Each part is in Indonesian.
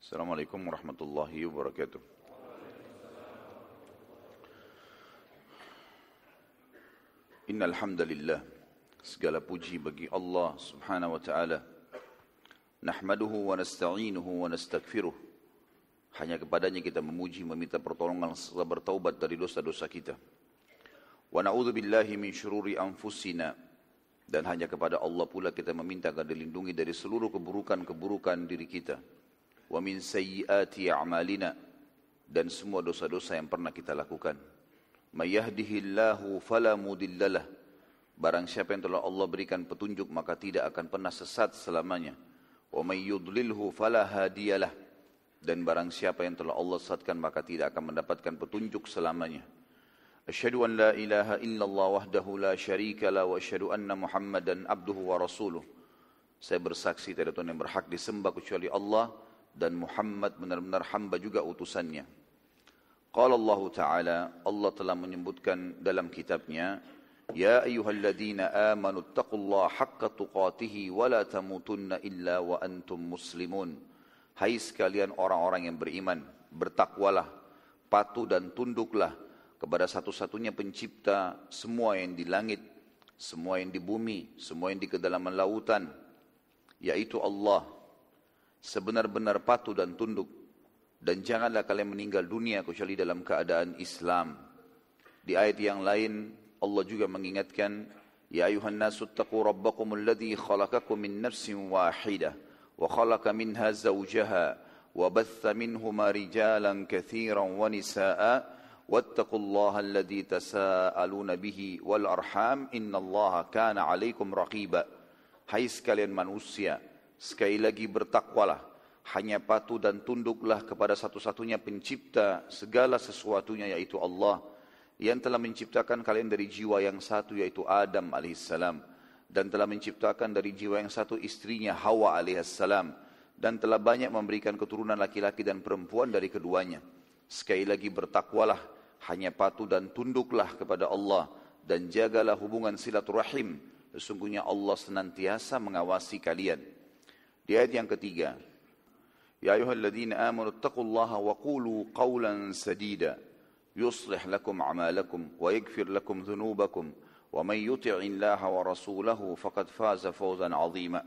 Assalamualaikum warahmatullahi wabarakatuh. Innal hamdalillah, segala puji bagi Allah Subhanahu wa taala. Nahmaduhu wa nasta'inuhu wa nastaghfiruh. Hanya kepadanya kita memuji, meminta pertolongan serta bertaubat dari dosa-dosa kita. Wa na'udzu billahi min syururi anfusina, dan hanya kepada Allah pula kita meminta agar dilindungi dari seluruh keburukan-keburukan diri kita. Wa min sayyiati a'malina, dan semua dosa-dosa yang pernah kita lakukan. May yahdihillahu fala mudhillalah, barang siapa yang telah Allah berikan petunjuk maka tidak akan pernah sesat selamanya. Wa may yudlilhu fala hadiyalah, dan barang siapa yang telah Allah sesatkan maka tidak akan mendapatkan petunjuk selamanya. Asyhadu an la ilaha illallah wahdahu la syarika la wa asyhadu anna Muhammadan abduhu wa rasuluh. Saya bersaksi tidak ada Tuhan yang berhak disembah kecuali Allah, dan Muhammad benar-benar hamba juga utusannya. Qala Allah Ta'ala, Allah telah menyebutkan dalam kitabnya, Ya ayyuhalladzina amanu taqullaha haqqa tuqatihi wa la tamutunna illa wa antum muslimun. Hai sekalian orang-orang yang beriman, bertakwalah, patuh dan tunduklah kepada satu-satunya pencipta semua yang di langit, semua yang di bumi, semua yang di kedalaman lautan, yaitu Allah. Sebenar-benar patuh dan tunduk, dan janganlah kalian meninggal dunia kecuali dalam keadaan Islam. Di ayat yang lain Allah juga mengingatkan, Ya ayuhan nasu attaqu rabbakumul ladzi khalaqakum min nafsin wahidah wa khalaqa minha zawjaha wa batha minhuma rijalan katsiran wa nisaa'a wattaqullaha alladzi tasaaluna bihi wal arham innallaha kana 'alaikum raqiba. Hai sekalian manusia, sekali lagi bertakwalah, hanya patuh dan tunduklah kepada satu-satunya pencipta segala sesuatunya, yaitu Allah, yang telah menciptakan kalian dari jiwa yang satu, yaitu Adam alaihissalam, dan telah menciptakan dari jiwa yang satu istrinya Hawa alaihissalam, dan telah banyak memberikan keturunan laki-laki dan perempuan dari keduanya. Sekali lagi bertakwalah, hanya patuh dan tunduklah kepada Allah, dan jagalah hubungan silaturahim. Sesungguhnya Allah senantiasa mengawasi kalian. Di ayat yang ketiga, Ya ayyuhalladzina amanu taqullaha wa qulu qawlan sadida yuslih lakum a'malakum wa yaghfir lakum dhunubakum wa may yuti'illaha wa rasulahu faqad faza fawzan 'azima.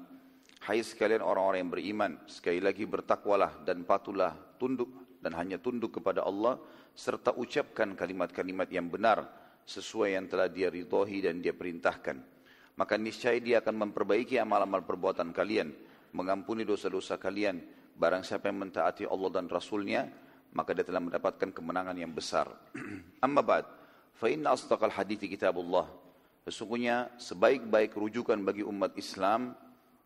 Hai sekalian orang-orang yang beriman, sekali lagi bertakwalah dan patuhlah, tunduk dan hanya tunduk kepada Allah, serta ucapkan kalimat-kalimat yang benar sesuai yang telah Dia ridhoi dan Dia perintahkan. Maka niscaya Dia akan memperbaiki amal-amal perbuatan kalian, mengampuni dosa-dosa kalian. Barang siapa yang mentaati Allah dan Rasulnya, maka dia telah mendapatkan kemenangan yang besar. Amma ba'd, fa inna asdaqal hadithi kitabullah. Sesungguhnya sebaik-baik rujukan bagi umat Islam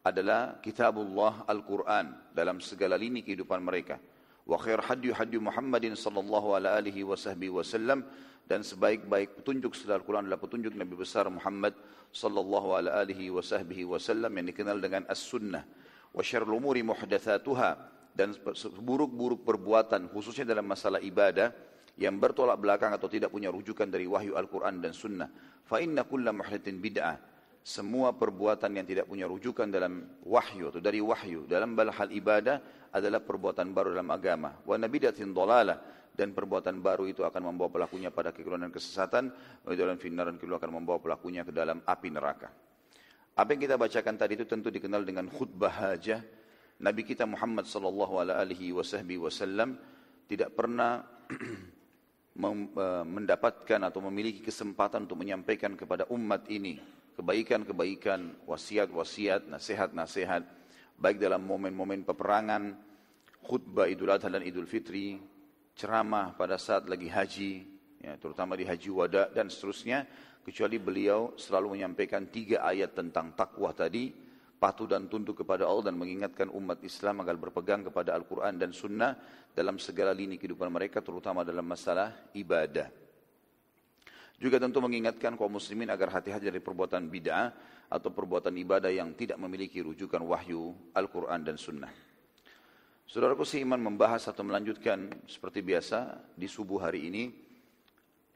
adalah kitabullah Al-Quran dalam segala lini kehidupan mereka. Wa khair hadyu hadyu Muhammadin sallallahu alaihi wasallam, dan sebaik-baik petunjuk setelah Al-Quran adalah petunjuk Nabi besar Muhammad sallallahu alaihi wasallam yang dikenal dengan as-sunnah. Wa syarrul umuri muhdatsatuha, dan buruk-buruk perbuatan khususnya dalam masalah ibadah yang bertolak belakang atau tidak punya rujukan dari wahyu Al-Quran dan sunnah. Fa inna kulla muhdatsin bid'ah, semua perbuatan yang tidak punya rujukan dalam wahyu atau dari wahyu dalam hal ibadah adalah perbuatan baru dalam agama. Wa nabidatin dhalalah, dan perbuatan baru itu akan membawa pelakunya pada kekeliruan dan kesesatan, wa dalam finnar, dan kedua akan membawa pelakunya ke dalam api neraka. Apa yang kita bacakan tadi itu tentu dikenal dengan khutbah hajah. Nabi kita Muhammad sallallahu alaihi wasallam tidak pernah mendapatkan atau memiliki kesempatan untuk menyampaikan kepada umat ini kebaikan-kebaikan, wasiat-wasiat, nasihat-nasihat, baik dalam momen-momen peperangan, khutbah Idul Adha dan Idul Fitri, ceramah pada saat lagi haji, ya, terutama di haji wada dan seterusnya, kecuali beliau selalu menyampaikan 3 ayat tentang takwa tadi, patuh dan tunduk kepada Allah, dan mengingatkan umat Islam agar berpegang kepada Al-Quran dan Sunnah dalam segala lini kehidupan mereka, terutama dalam masalah ibadah. Juga tentu mengingatkan kaum muslimin agar hati-hati dari perbuatan bid'ah atau perbuatan ibadah yang tidak memiliki rujukan wahyu Al-Quran dan Sunnah. Saudaraku seiman, membahas atau melanjutkan seperti biasa di subuh hari ini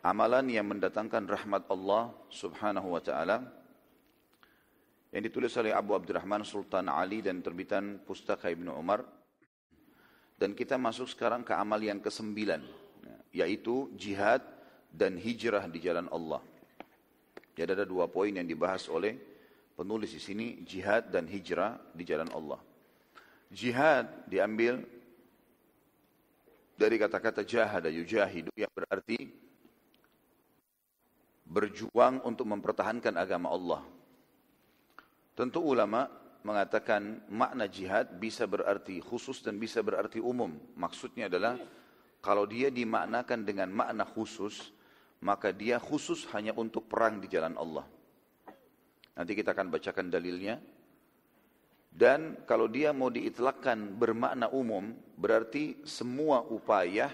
amalan yang mendatangkan rahmat Allah Subhanahu wa taala yang ditulis oleh Abu Abdurrahman Sultan Ali dan terbitan Pustaka Ibnu Umar. dan kita masuk sekarang ke amal yang ke-9, yaitu jihad dan hijrah di jalan Allah. Jadi ada 2 poin yang dibahas oleh penulis di sini, jihad dan hijrah di jalan Allah. Jihad diambil dari kata-kata jahada yujahidu, yang berarti berjuang untuk mempertahankan agama Allah. Tentu ulama mengatakan makna jihad bisa berarti khusus dan bisa berarti umum. Maksudnya adalah kalau dia dimaknakan dengan makna khusus, maka dia khusus hanya untuk perang di jalan Allah. Nanti kita akan bacakan dalilnya. Dan kalau dia mau diitlakkan bermakna umum, berarti semua upaya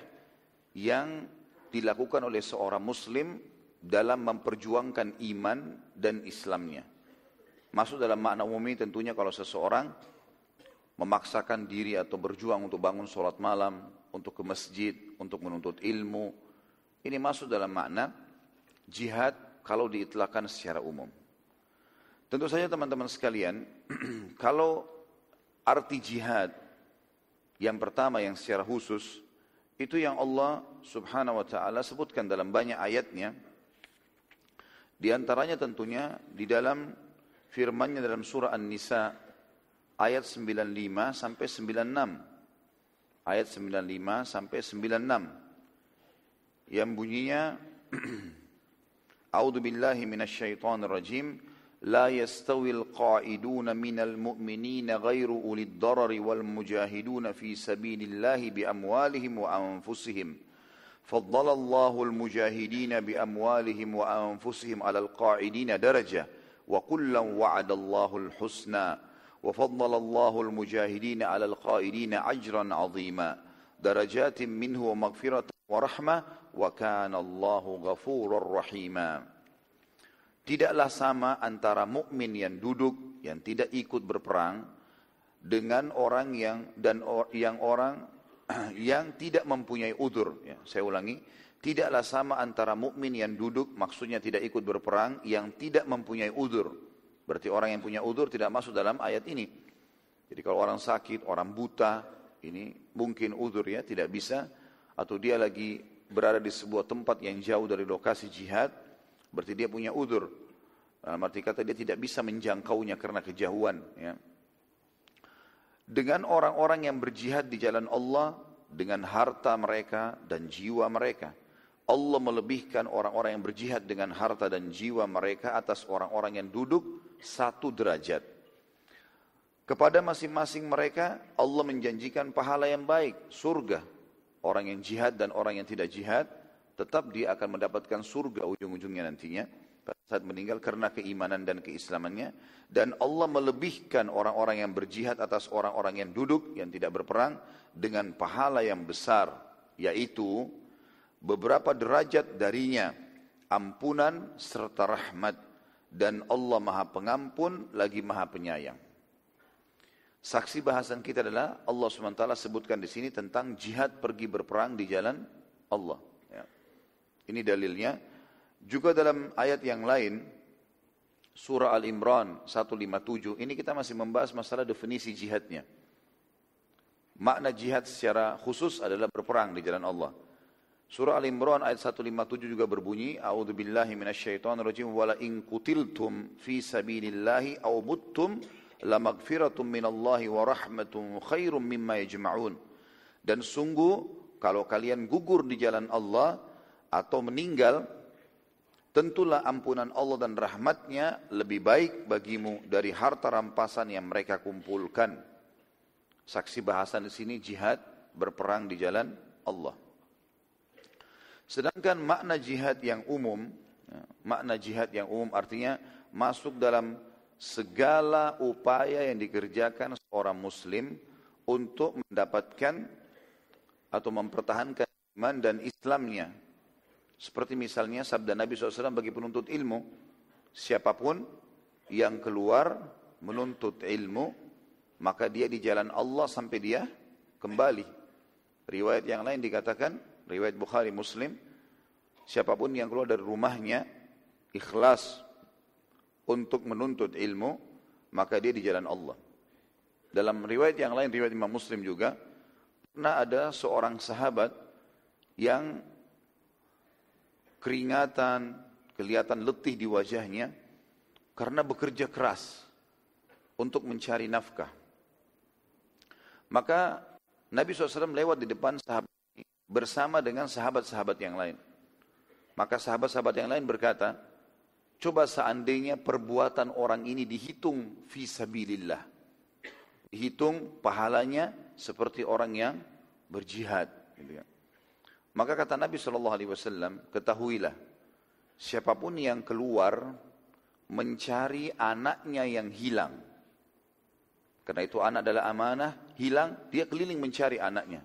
yang dilakukan oleh seorang muslim dalam memperjuangkan iman dan Islamnya. Masuk dalam makna umum ini tentunya kalau seseorang memaksakan diri atau berjuang untuk bangun sholat malam, untuk ke masjid, untuk menuntut ilmu. Ini masuk dalam makna jihad kalau diitlakkan secara umum. Tentu saja teman-teman sekalian, kalau arti jihad yang pertama yang secara khusus, itu yang Allah subhanahu wa ta'ala sebutkan dalam banyak ayatnya. Di antaranya tentunya di dalam firman-Nya dalam surah An-Nisa ayat 95 sampai 96. Ayat 95 sampai 96. Yang bunyinya A'udzu billahi minasyaitonir rajim. لا يستوي القاعدون من المؤمنين غير أولي الضرر والمجاهدون في سبيل الله بأموالهم وأنفسهم فضل الله المجاهدين بأموالهم وأنفسهم على القاعدين درجة وكلا وعد الله الحسنى وفضل الله المجاهدين على القائدين أجرا عظيما درجات منه ومغفرة ورحمة وكان الله غفورا رحيما. Tidaklah sama antara mukmin yang duduk, yang tidak ikut berperang, dengan orang yang tidak mempunyai udzur. Ya, saya ulangi, tidaklah sama antara mukmin yang duduk, maksudnya tidak ikut berperang, yang tidak mempunyai udzur. Berarti orang yang punya udzur tidak masuk dalam ayat ini. Jadi kalau orang sakit, orang buta, ini mungkin udzur ya, tidak bisa, atau dia lagi berada di sebuah tempat yang jauh dari lokasi jihad, berarti dia punya udzur. Dalam arti kata dia tidak bisa menjangkaunya karena kejauhan. Ya. Dengan orang-orang yang berjihad di jalan Allah, dengan harta mereka dan jiwa mereka, Allah melebihkan orang-orang yang berjihad dengan harta dan jiwa mereka atas orang-orang yang duduk 1 derajat. Kepada masing-masing mereka Allah menjanjikan pahala yang baik, surga. Orang yang jihad dan orang yang tidak jihad, tetap dia akan mendapatkan surga ujung-ujungnya nantinya pada saat meninggal karena keimanan dan keislamannya. Dan Allah melebihkan orang-orang yang berjihad atas orang-orang yang duduk, yang tidak berperang, dengan pahala yang besar, yaitu beberapa derajat darinya, ampunan serta rahmat, dan Allah Maha Pengampun lagi Maha Penyayang. Saksi bahasan kita adalah Allah SWT sebutkan di sini tentang jihad pergi berperang di jalan Allah. Ini dalilnya. Juga dalam ayat yang lain, surah Al-Imran 157, ini kita masih membahas masalah definisi jihadnya. Makna jihad secara khusus adalah berperang di jalan Allah. Surah Al-Imran ayat 157 juga berbunyi, A'udzu billahi minasyaitonir rajim, wa la in qutiltum fi sabilillahi aw muttum la maghfiratum minallahi wa rahmatun khairum mimma yajma'un. Dan sungguh kalau kalian gugur di jalan Allah atau meninggal, tentulah ampunan Allah dan rahmatnya lebih baik bagimu dari harta rampasan yang mereka kumpulkan. Saksi bahasan di sini jihad, berperang di jalan Allah. Sedangkan makna jihad yang umum, artinya masuk dalam segala upaya yang dikerjakan seorang muslim untuk mendapatkan atau mempertahankan iman dan Islamnya. Seperti misalnya sabda Nabi SAW bagi penuntut ilmu, siapapun yang keluar menuntut ilmu, maka dia di jalan Allah sampai dia kembali. Riwayat yang lain dikatakan, riwayat Bukhari Muslim, siapapun yang keluar dari rumahnya ikhlas untuk menuntut ilmu, maka dia di jalan Allah. Dalam riwayat yang lain, riwayat Imam Muslim juga, Pernah ada seorang sahabat yang keringatan, kelihatan letih di wajahnya karena bekerja keras untuk mencari nafkah. Maka Nabi SAW lewat di depan sahabat ini bersama dengan sahabat-sahabat yang lain. Maka sahabat-sahabat yang lain berkata, coba seandainya perbuatan orang ini dihitung fisabilillah, dihitung pahalanya seperti orang yang berjihad. Gitu kan. Maka kata Nabi SAW, ketahuilah, siapapun yang keluar mencari anaknya yang hilang, karena itu anak adalah amanah, hilang, dia keliling mencari anaknya,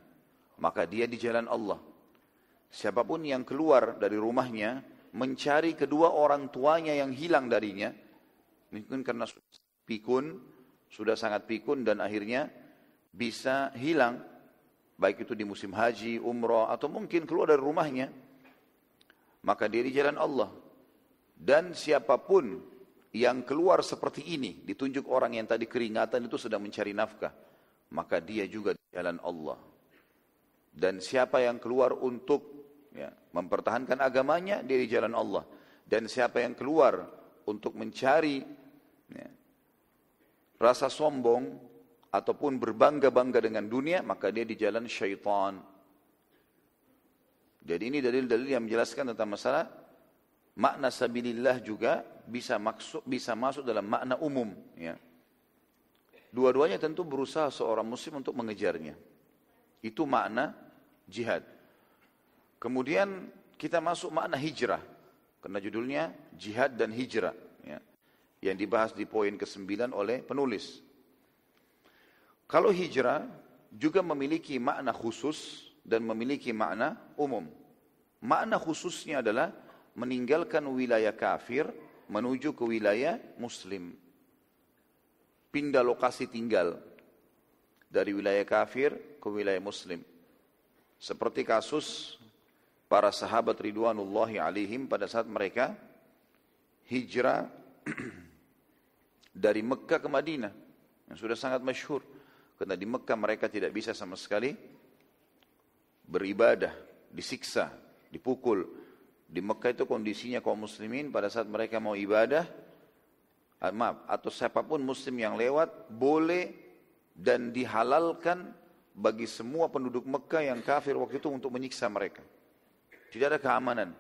maka dia di jalan Allah. Siapapun yang keluar dari rumahnya mencari kedua orang tuanya yang hilang darinya, mungkin karena sudah sangat pikun dan akhirnya bisa hilang, baik itu di musim haji, umrah, atau mungkin keluar dari rumahnya, maka dia di jalan Allah. Dan siapapun yang keluar seperti ini, ditunjuk orang yang tadi keringatan itu sedang mencari nafkah, maka dia juga di jalan Allah. Dan siapa yang keluar untuk mempertahankan agamanya, dia di jalan Allah. Dan siapa yang keluar untuk mencari rasa sombong ataupun berbangga-bangga dengan dunia, maka dia di jalan syaitan. Jadi ini dalil-dalil yang menjelaskan tentang masalah makna sabilillah juga bisa masuk dalam makna umum. Ya. Dua-duanya tentu berusaha seorang muslim untuk mengejarnya. Itu makna jihad. Kemudian kita masuk makna hijrah, karena judulnya jihad dan hijrah, ya, yang dibahas di poin ke-9 oleh penulis. Kalau hijrah juga memiliki makna khusus dan memiliki makna umum. Makna khususnya adalah meninggalkan wilayah kafir menuju ke wilayah muslim. Pindah lokasi tinggal dari wilayah kafir ke wilayah muslim. Seperti kasus para sahabat ridwanullahi alaihim pada saat mereka hijrah dari Mekah ke Madinah, yang sudah sangat masyhur. Karena di Mekah mereka tidak bisa sama sekali beribadah, disiksa, dipukul. Di Mekah itu kondisinya kaum muslimin pada saat mereka mau ibadah, atau siapapun muslim yang lewat, boleh dan dihalalkan bagi semua penduduk Mekah yang kafir waktu itu untuk menyiksa mereka. Tidak ada keamanan.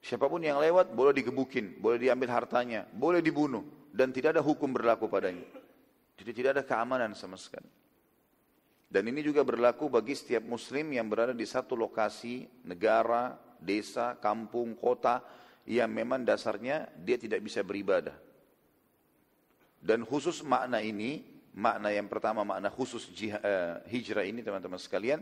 Siapapun yang lewat boleh digebukin, boleh diambil hartanya, boleh dibunuh, dan tidak ada hukum berlaku padanya. Jadi tidak ada keamanan sama sekali. Dan ini juga berlaku bagi setiap muslim yang berada di satu lokasi, negara, desa, kampung, kota, yang memang dasarnya dia tidak bisa beribadah. Dan khusus makna ini, makna yang pertama, makna khusus hijrah ini teman-teman sekalian,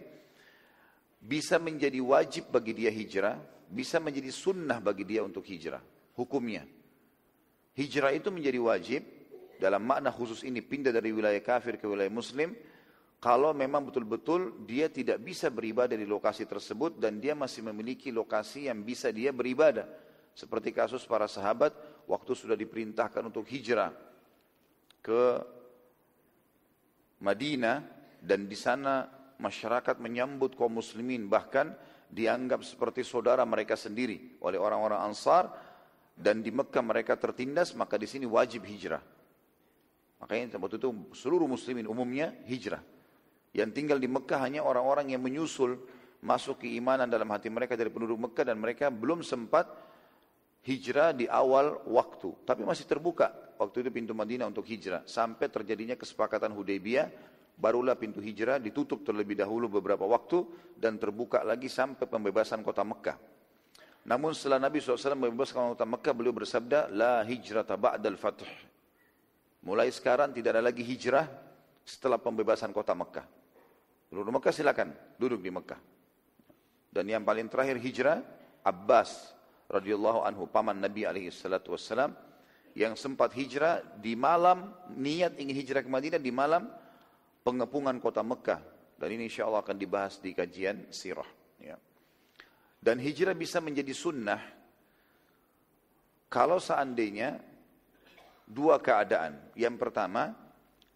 bisa menjadi wajib bagi dia hijrah, bisa menjadi sunnah bagi dia untuk hijrah. Hukumnya, hijrah itu menjadi wajib dalam makna khusus ini, pindah dari wilayah kafir ke wilayah muslim, kalau memang betul-betul dia tidak bisa beribadah di lokasi tersebut dan dia masih memiliki lokasi yang bisa dia beribadah. Seperti kasus para sahabat waktu sudah diperintahkan untuk hijrah ke Madinah, dan di sana masyarakat menyambut kaum muslimin, bahkan dianggap seperti saudara mereka sendiri oleh orang-orang Ansar, dan di Mekah mereka tertindas, maka di sini wajib hijrah. Makanya waktu itu seluruh muslimin umumnya hijrah. Yang tinggal di Mekah hanya orang-orang yang menyusul masuk keimanan dalam hati mereka dari penduduk Mekah, dan mereka belum sempat hijrah di awal waktu. Tapi masih terbuka waktu itu pintu Madinah untuk hijrah. Sampai terjadinya kesepakatan Hudaybiyah, barulah pintu hijrah ditutup terlebih dahulu beberapa waktu dan terbuka lagi sampai pembebasan kota Mekah. Namun setelah Nabi SAW membebaskan kota Mekah, beliau bersabda, La hijrata ba'dal fath. Mulai sekarang tidak ada lagi hijrah setelah pembebasan kota Mekah. Penduduk Mekah silakan duduk di Mekah. Dan yang paling terakhir hijrah, Abbas radhiyallahu anhu, paman Nabi SAW, yang sempat hijrah di malam, niat ingin hijrah ke Madinah di malam pengepungan kota Mekah. Dan ini insya Allah akan dibahas di kajian sirah. Ya. Dan hijrah bisa menjadi sunnah kalau seandainya dua keadaan. Yang pertama,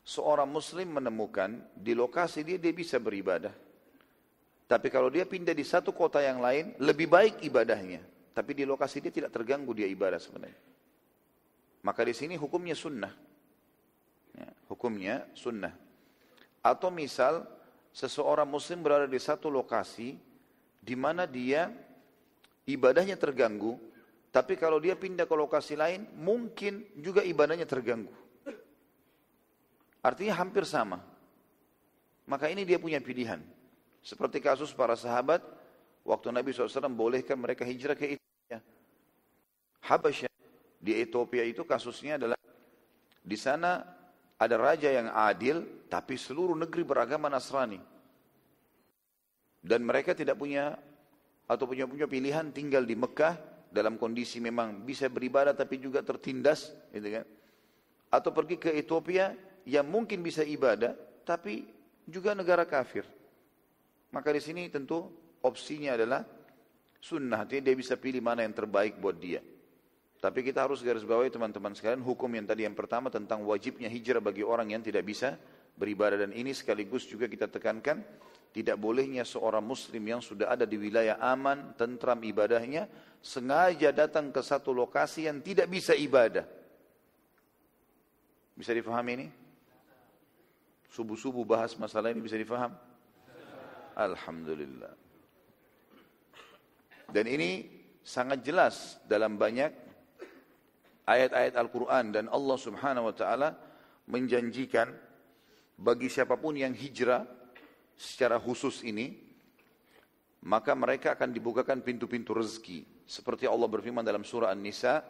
seorang muslim menemukan di lokasi dia bisa beribadah. Tapi kalau dia pindah di satu kota yang lain, lebih baik ibadahnya. Tapi di lokasi dia tidak terganggu dia ibadah sebenarnya. Maka di sini hukumnya sunnah. Ya, hukumnya sunnah. Atau misal seseorang muslim berada di satu lokasi di mana dia ibadahnya terganggu, tapi kalau dia pindah ke lokasi lain, mungkin juga ibadahnya terganggu. Artinya hampir sama. Maka ini dia punya pilihan. Seperti kasus para sahabat, waktu Nabi SAW bolehkan mereka hijrah ke Ethiopia. Habasyah, di Ethiopia itu kasusnya adalah, di sana ada raja yang adil, tapi seluruh negeri beragama Nasrani. Dan mereka tidak punya, atau punya pilihan tinggal di Mekah, dalam kondisi memang bisa beribadah tapi juga tertindas, gitu kan? Atau pergi ke Ethiopia yang mungkin bisa ibadah, tapi juga negara kafir. Maka di sini tentu opsinya adalah sunnah, artinya dia bisa pilih mana yang terbaik buat dia. Tapi kita harus garis bawahi teman-teman sekalian, hukum yang tadi yang pertama tentang wajibnya hijrah bagi orang yang tidak bisa beribadah. Dan ini sekaligus juga kita tekankan, tidak bolehnya seorang muslim yang sudah ada di wilayah aman, tentram ibadahnya, sengaja datang ke satu lokasi yang tidak bisa ibadah. Bisa difahami ini? Subuh-subuh bahas masalah ini bisa difaham? Alhamdulillah. Dan ini sangat jelas dalam banyak ayat-ayat Al-Quran. Dan Allah Subhanahu Wa Taala menjanjikan bagi siapapun yang hijrah secara khusus ini, maka mereka akan dibukakan pintu-pintu rezeki. Seperti Allah berfirman dalam surah An-Nisa,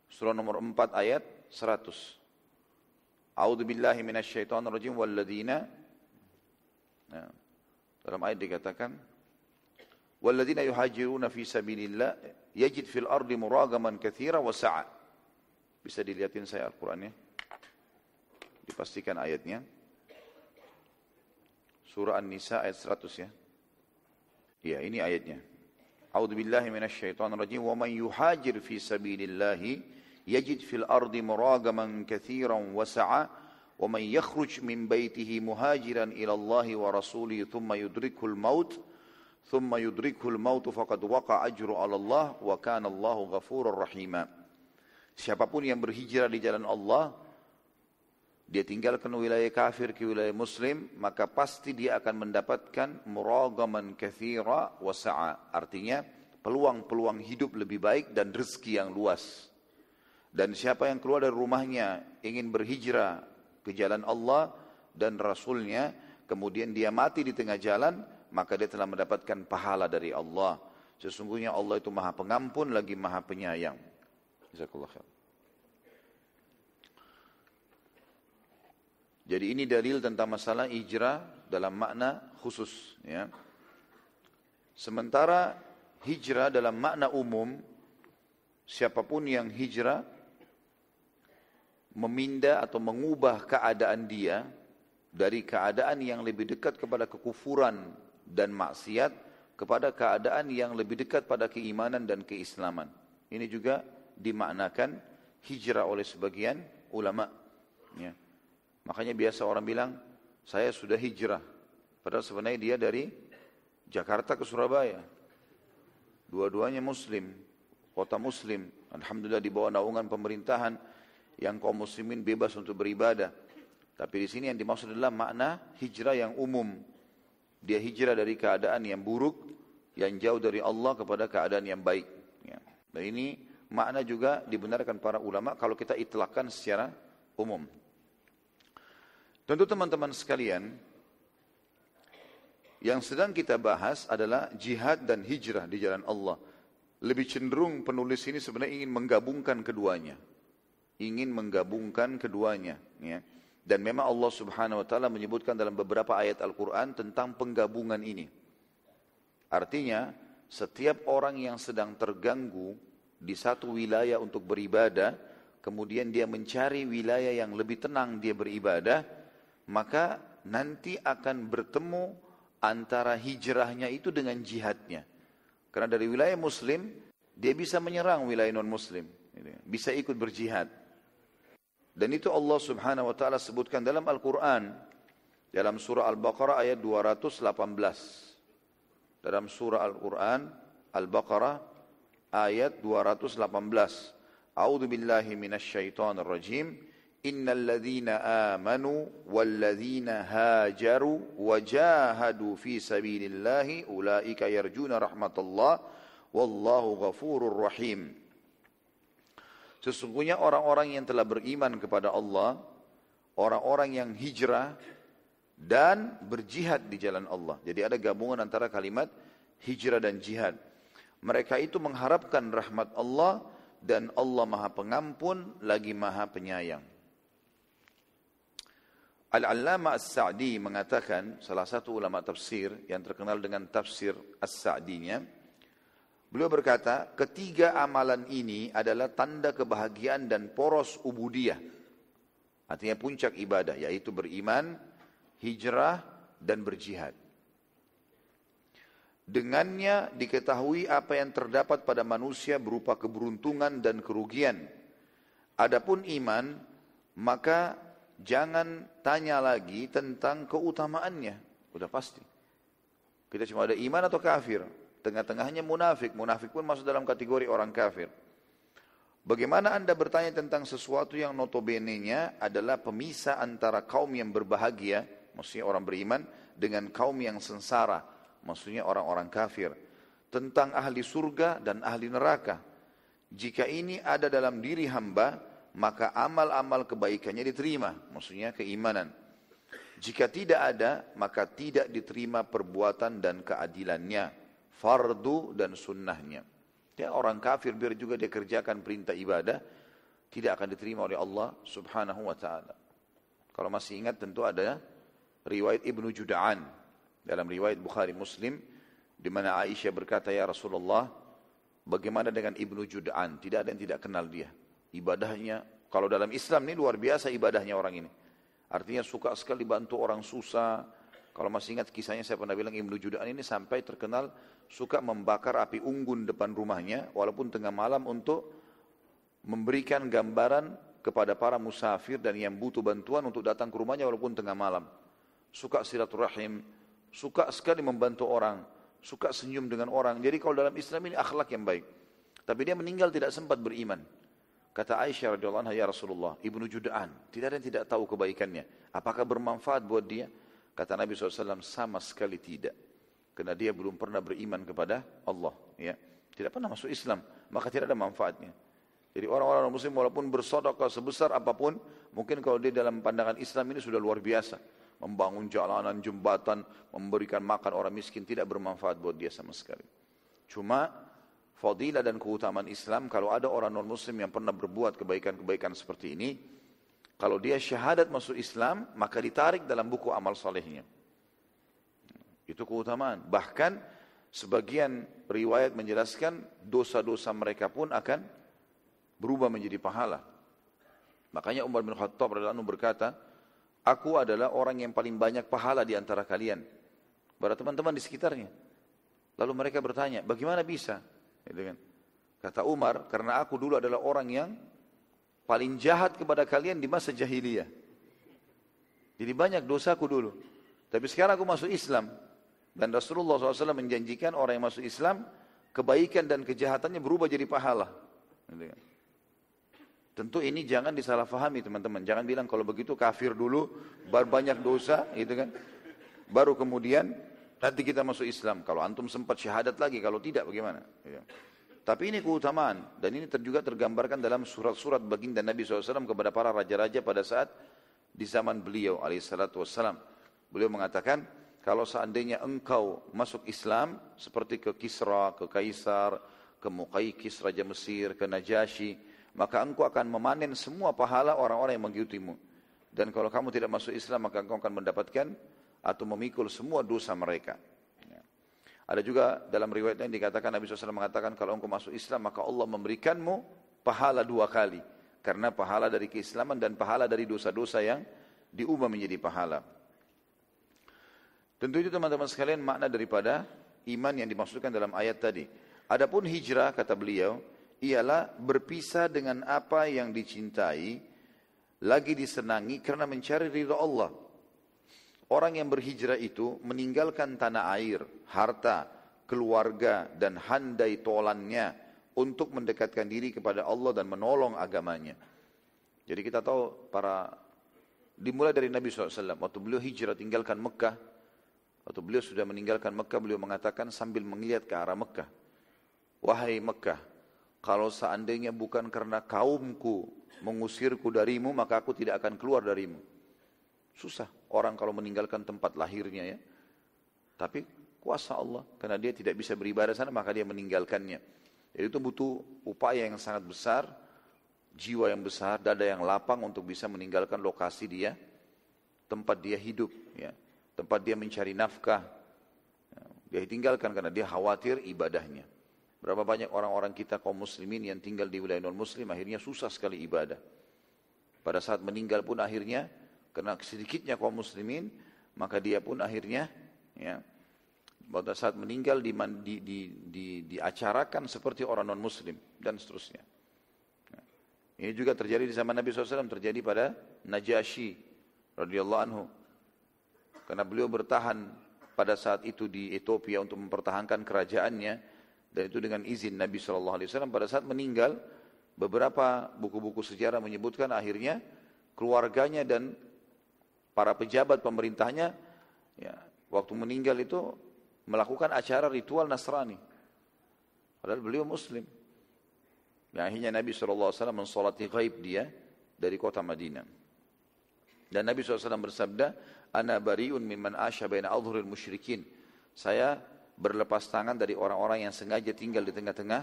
surah nomor 4 ayat 100. A'udzu billahi minasyaitonir rajim walladzina, dalam ayat dikatakan, walladzina yuhajiruna fi sabilillah yajid fil ardi muragaman katsira wa sa'a. Bisa dilihatin saya Al-Qur'annya? Dipastikan ayatnya. Surah An-Nisa ayat 100 ya. Ya, ini ayatnya. A'udzu billahi minasyaitonir rajim wa man yuhajir fi sabilillah yajid fil ardi muragaman katsiran wa sa'a wa man yakhruj min baitihi muhajiran ila Allah wa rasulihi thumma yudrikul maut faqad waqa ajru 'ala Allah wa kana Allahu ghafurur rahima. Siapapun yang berhijrah di jalan Allah, dia tinggalkan wilayah kafir ke wilayah muslim, maka pasti dia akan mendapatkan muragaman katsira wa sa'a. Artinya peluang-peluang hidup lebih baik dan rezeki yang luas. Dan siapa yang keluar dari rumahnya ingin berhijrah ke jalan Allah dan Rasulnya, kemudian dia mati di tengah jalan, maka dia telah mendapatkan pahala dari Allah. Sesungguhnya Allah itu maha pengampun lagi maha penyayang. Jazakallah khair. Jadi ini dalil tentang masalah hijrah dalam makna khusus. Ya. Sementara hijrah dalam makna umum, siapapun yang hijrah, memindah atau mengubah keadaan dia dari keadaan yang lebih dekat kepada kekufuran dan maksiat kepada keadaan yang lebih dekat pada keimanan dan keislaman. Ini juga dimaknakan hijrah oleh sebagian ulama. Ya. Makanya biasa orang bilang, saya sudah hijrah. Padahal sebenarnya dia dari Jakarta ke Surabaya. Dua-duanya muslim, kota muslim. Alhamdulillah di bawah naungan pemerintahan yang kaum muslimin bebas untuk beribadah. Tapi di sini yang dimaksud adalah makna hijrah yang umum. Dia hijrah dari keadaan yang buruk, yang jauh dari Allah kepada keadaan yang baik. Ya. Dan ini makna juga dibenarkan para ulama kalau kita itlaqkan secara umum. Tentu teman-teman sekalian, yang sedang kita bahas adalah jihad dan hijrah di jalan Allah. Lebih cenderung penulis ini sebenarnya ingin menggabungkan keduanya. Ya. Dan memang Allah Subhanahu Wa Taala menyebutkan dalam beberapa ayat Al-Quran tentang penggabungan ini. Artinya, setiap orang yang sedang terganggu di satu wilayah untuk beribadah, kemudian dia mencari wilayah yang lebih tenang dia beribadah, maka nanti akan bertemu antara hijrahnya itu dengan jihadnya. Karena dari wilayah muslim, dia bisa menyerang wilayah non-muslim. Bisa ikut berjihad. Dan itu Allah Subhanahu Wa Taala sebutkan dalam Al-Quran. Dalam surah Al-Baqarah ayat 218. dalam surah Al-Quran, Al-Baqarah, ayat 218. A'udzu billahi minasyaitonir rajim. Innal ladzina amanu wal ladzina hajaru wajahadu fi sabilillahi ulaika yarjuna rahmatullah wallahu ghafurur rahim. Sesungguhnya orang-orang yang telah beriman kepada Allah, orang-orang yang hijrah dan berjihad di jalan Allah. Jadi ada gabungan antara kalimat hijrah dan jihad. Mereka itu mengharapkan rahmat Allah dan Allah Maha Pengampun lagi Maha Penyayang. Al-Allamah As-Sa'di mengatakan, salah satu ulama tafsir yang terkenal dengan tafsir As-Sa'dinya, beliau berkata, ketiga amalan ini adalah tanda kebahagiaan dan poros ubudiyah. Artinya puncak ibadah, yaitu beriman, hijrah, dan berjihad. Dengannya diketahui apa yang terdapat pada manusia berupa keberuntungan dan kerugian. Adapun iman, maka jangan tanya lagi tentang keutamaannya. Udah pasti. Kita cuma ada iman atau kafir. Tengah-tengahnya munafik. Munafik pun masuk dalam kategori orang kafir. Bagaimana Anda bertanya tentang sesuatu yang notabene-nya adalah pemisah antara kaum yang berbahagia, maksudnya orang beriman, dengan kaum yang sengsara, maksudnya orang-orang kafir, tentang ahli surga dan ahli neraka. Jika ini ada dalam diri hamba, maka amal-amal kebaikannya diterima, maksudnya keimanan. Jika tidak ada, maka tidak diterima perbuatan dan keadilannya, fardu dan sunnahnya. Ya, orang kafir biar juga dia kerjakan perintah ibadah, tidak akan diterima oleh Allah subhanahu wa ta'ala. Kalau masih ingat tentu ada riwayat Ibnu Jud'an, dalam riwayat Bukhari Muslim, di mana Aisyah berkata, ya Rasulullah, bagaimana dengan Ibnu Jud'an? Tidak ada yang tidak kenal dia. Ibadahnya, kalau dalam Islam ini luar biasa ibadahnya orang ini. Artinya suka sekali bantu orang susah. Kalau masih ingat kisahnya, saya pernah bilang Ibnu Jud'an ini sampai terkenal suka membakar api unggun depan rumahnya, walaupun tengah malam, untuk memberikan gambaran kepada para musafir dan yang butuh bantuan untuk datang ke rumahnya walaupun tengah malam. Suka silaturahim, suka sekali membantu orang, suka senyum dengan orang. Jadi kalau dalam Islam ini akhlak yang baik. Tapi dia meninggal tidak sempat beriman. Kata Aisyah radhiyallahu anha, ya Rasulullah, Ibnu Jud'an, tidak ada yang tidak tahu kebaikannya. Apakah bermanfaat buat dia? Kata Nabi SAW, sama sekali tidak. Karena dia belum pernah beriman kepada Allah. Ya. Tidak pernah masuk Islam, maka tidak ada manfaatnya. Jadi orang-orang muslim walaupun bersedekah sebesar apapun, mungkin kalau dia dalam pandangan Islam ini sudah luar biasa. Membangun jalanan, jembatan, memberikan makan orang miskin, tidak bermanfaat buat dia sama sekali. Cuma fadilah dan keutamaan Islam, kalau ada orang non-muslim yang pernah berbuat kebaikan-kebaikan seperti ini, kalau dia syahadat masuk Islam, maka ditarik dalam buku amal salehnya. Itu keutamaan. Bahkan sebagian riwayat menjelaskan dosa-dosa mereka pun akan berubah menjadi pahala. Makanya Umar bin Khattab radhiyallahu anhu berkata, aku adalah orang yang paling banyak pahala di antara kalian. Pada teman-teman di sekitarnya. Lalu mereka bertanya, bagaimana bisa? Kata Umar, karena aku dulu adalah orang yang paling jahat kepada kalian di masa jahiliyah. Jadi banyak dosaku dulu. Tapi sekarang aku masuk Islam. Dan Rasulullah SAW menjanjikan orang yang masuk Islam, kebaikan dan kejahatannya berubah jadi pahala. Tentu ini jangan disalahfahami teman-teman. Jangan bilang kalau begitu kafir dulu, baru banyak dosa, gitu kan. Baru kemudian nanti kita masuk Islam. Kalau antum sempat syahadat lagi, kalau tidak bagaimana? Tapi ini keutamaan. Dan ini juga tergambarkan dalam surat-surat baginda Nabi SAW kepada para raja-raja pada saat di zaman beliau alaihissalam. Beliau mengatakan, kalau seandainya engkau masuk Islam, seperti ke Kisra, ke Kaisar, ke Muqaykis, Raja Mesir, ke Najasyi, maka engkau akan memanen semua pahala orang-orang yang mengikutimu. Dan kalau kamu tidak masuk Islam, maka engkau akan mendapatkan atau memikul semua dosa mereka. Ada juga dalam riwayat yang dikatakan, Nabi SAW mengatakan, kalau engkau masuk Islam, maka Allah memberikanmu pahala 2 kali. Karena pahala dari keislaman dan pahala dari dosa-dosa yang diubah menjadi pahala. Tentu itu teman-teman sekalian makna daripada iman yang dimaksudkan dalam ayat tadi. Adapun hijrah, kata beliau, ialah berpisah dengan apa yang dicintai, lagi disenangi karena mencari ridha Allah. Orang yang berhijrah itu meninggalkan tanah air, harta, keluarga dan handai tolannya untuk mendekatkan diri kepada Allah dan menolong agamanya. Jadi kita tahu dimulai dari Nabi SAW, waktu beliau hijrah tinggalkan Mekah, waktu beliau sudah meninggalkan Mekah, beliau mengatakan sambil melihat ke arah Mekah, wahai Mekah, kalau seandainya bukan karena kaumku mengusirku darimu, maka aku tidak akan keluar darimu. Susah orang kalau meninggalkan tempat lahirnya ya. Tapi kuasa Allah, karena dia tidak bisa beribadah sana, maka dia meninggalkannya. Jadi itu butuh upaya yang sangat besar, jiwa yang besar, dada yang lapang untuk bisa meninggalkan lokasi dia, tempat dia hidup, ya, tempat dia mencari nafkah. Dia tinggalkan karena dia khawatir ibadahnya. Berapa banyak orang-orang kita kaum muslimin yang tinggal di wilayah non-muslim akhirnya susah sekali ibadah. Pada saat meninggal pun akhirnya, karena sedikitnya kaum muslimin, maka dia pun akhirnya, ya, pada saat meninggal diacarakan seperti orang non-muslim dan seterusnya. Ini juga terjadi di zaman Nabi SAW, terjadi pada Najasyi radhiyallahu anhu. Karena beliau bertahan pada saat itu di Ethiopia untuk mempertahankan kerajaannya, dan itu dengan izin Nabi SAW. Pada saat meninggal, beberapa buku-buku sejarah menyebutkan akhirnya keluarganya dan para pejabat pemerintahnya, ya, waktu meninggal itu melakukan acara ritual Nasrani. Padahal beliau Muslim. Dan akhirnya Nabi SAW mensolati ghaib dia dari kota Madinah. Dan Nabi SAW bersabda, Ana bari'un mimman asya baina adhuril musyrikin. Saya berlepas tangan dari orang-orang yang sengaja tinggal di tengah-tengah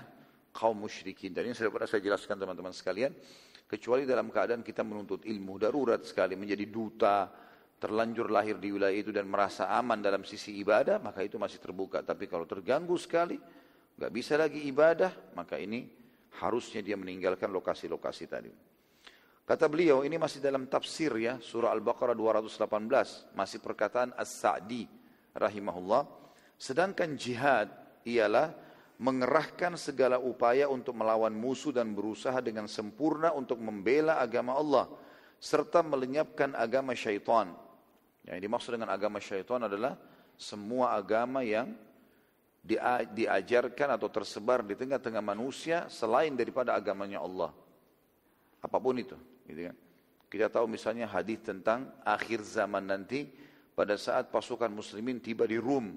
kaum musyrikin. Dan ini sudah pernah saya jelaskan teman-teman sekalian. Kecuali dalam keadaan kita menuntut ilmu, darurat sekali, menjadi duta, terlanjur lahir di wilayah itu dan merasa aman dalam sisi ibadah, maka itu masih terbuka. Tapi kalau terganggu sekali, nggak bisa lagi ibadah, maka ini harusnya dia meninggalkan lokasi-lokasi tadi. Kata beliau, ini masih dalam tafsir ya, surah Al-Baqarah 218, masih perkataan As-Sa'di rahimahullah. Sedangkan jihad ialah mengerahkan segala upaya untuk melawan musuh dan berusaha dengan sempurna untuk membela agama Allah, serta melenyapkan agama syaitan. Yang dimaksud dengan agama syaitan adalah semua agama yang diajarkan atau tersebar di tengah-tengah manusia selain daripada agamanya Allah. Apapun itu, gitu kan. Kita tahu misalnya hadis tentang akhir zaman nanti pada saat pasukan muslimin tiba di Rum.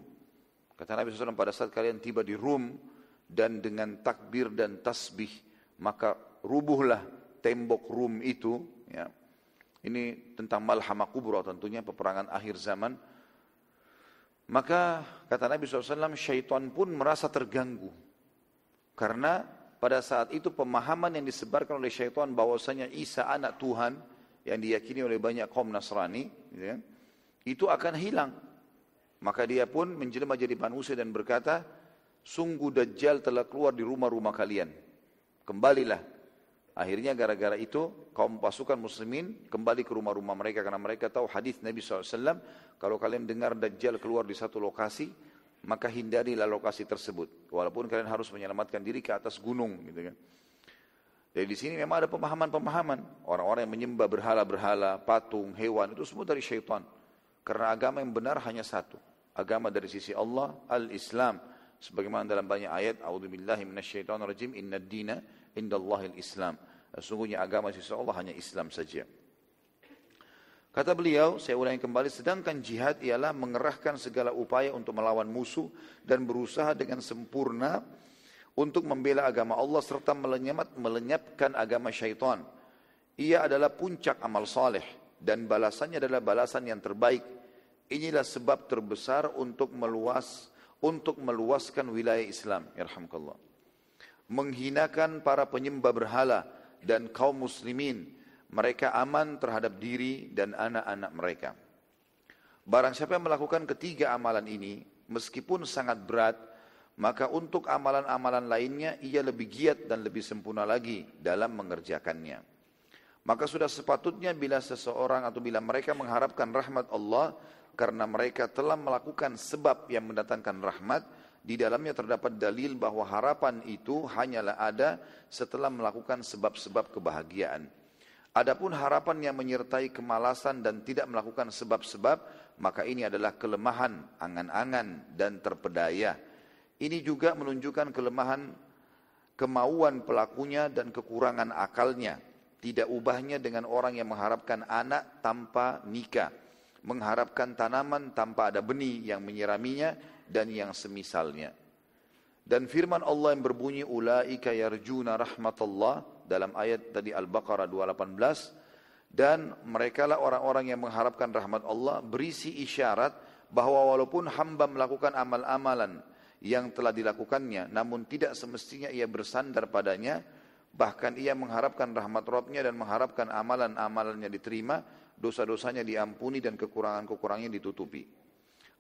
Kata Nabi SAW, pada saat kalian tiba di Rum dan dengan takbir dan tasbih, maka rubuhlah tembok Rum itu, ya. Ini tentang malhamah kubra, tentunya peperangan akhir zaman. Maka kata Nabi SAW, syaitan pun merasa terganggu. Karena pada saat itu pemahaman yang disebarkan oleh syaitan bahwasanya Isa anak Tuhan, yang diyakini oleh banyak kaum Nasrani, gitu kan, itu akan hilang. Maka dia pun menjelma jadi manusia dan berkata, sungguh Dajjal telah keluar di rumah-rumah kalian. Kembalilah. Akhirnya gara-gara itu kaum pasukan muslimin kembali ke rumah-rumah mereka, karena mereka tahu hadis Nabi SAW, kalau kalian dengar Dajjal keluar di satu lokasi, maka hindarilah lokasi tersebut, walaupun kalian harus menyelamatkan diri ke atas gunung, gitu kan. Jadi di sini memang ada pemahaman-pemahaman orang-orang yang menyembah berhala-berhala, patung, hewan, itu semua dari syaitan. Karena agama yang benar hanya satu, agama dari sisi Allah, al-Islam. Sebagaimana dalam banyak ayat, a'udzubillahi minasyaitonirrajim, innad dina indallahil Islam. Sesungguhnya agama sisi Allah hanya Islam saja. Kata beliau, saya ulangi kembali, sedangkan jihad ialah mengerahkan segala upaya untuk melawan musuh dan berusaha dengan sempurna untuk membela agama Allah serta melenyapkan agama syaitan. Ia adalah puncak amal saleh dan balasannya adalah balasan yang terbaik. Inilah sebab terbesar untuk meluaskan wilayah Islam. Yarhamkallah. Menghinakan para penyembah berhala dan kaum muslimin, mereka aman terhadap diri dan anak-anak mereka. Barang siapa yang melakukan ketiga amalan ini, meskipun sangat berat, maka untuk amalan-amalan lainnya ia lebih giat dan lebih sempurna lagi dalam mengerjakannya. Maka sudah sepatutnya bila seseorang atau bila mereka mengharapkan rahmat Allah karena mereka telah melakukan sebab yang mendatangkan rahmat, di dalamnya terdapat dalil bahwa harapan itu hanyalah ada setelah melakukan sebab-sebab kebahagiaan. Adapun harapan yang menyertai kemalasan dan tidak melakukan sebab-sebab, maka ini adalah kelemahan, angan-angan dan terpedaya Ini juga menunjukkan kelemahan kemauan pelakunya dan kekurangan akalnya. Tidak ubahnya dengan orang yang mengharapkan anak tanpa nikah, mengharapkan tanaman tanpa ada benih yang menyiraminya dan yang semisalnya. Dan firman Allah yang berbunyi ulaika yarjuna rahmatullah dalam ayat tadi Al-Baqarah 218, dan merekalah orang-orang yang mengharapkan rahmat Allah, berisi isyarat bahwa walaupun hamba melakukan amal-amalan yang telah dilakukannya, namun tidak semestinya ia bersandar padanya, bahkan ia mengharapkan rahmat Rabbnya dan mengharapkan amalan-amalannya diterima, dosa-dosanya diampuni dan kekurangan-kekurangannya ditutupi.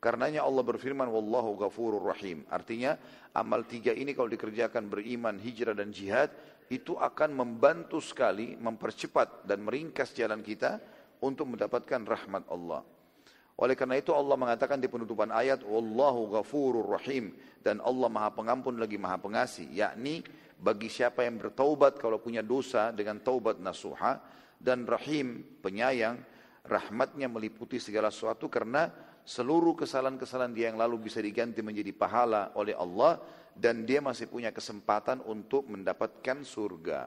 Karenanya Allah berfirman, Wallahu ghafurur rahim. Artinya, amal 3 ini kalau dikerjakan beriman, hijrah dan jihad, itu akan membantu sekali, mempercepat dan meringkas jalan kita untuk mendapatkan rahmat Allah. Oleh karena itu Allah mengatakan di penutupan ayat, Wallahu ghafurur rahim. Dan Allah maha pengampun lagi maha pengasih. Yakni bagi siapa yang bertaubat kalau punya dosa dengan taubat nasuha. Dan rahim, penyayang, rahmatnya meliputi segala sesuatu karena seluruh kesalahan-kesalahan dia yang lalu bisa diganti menjadi pahala oleh Allah. Dan dia masih punya kesempatan untuk mendapatkan surga.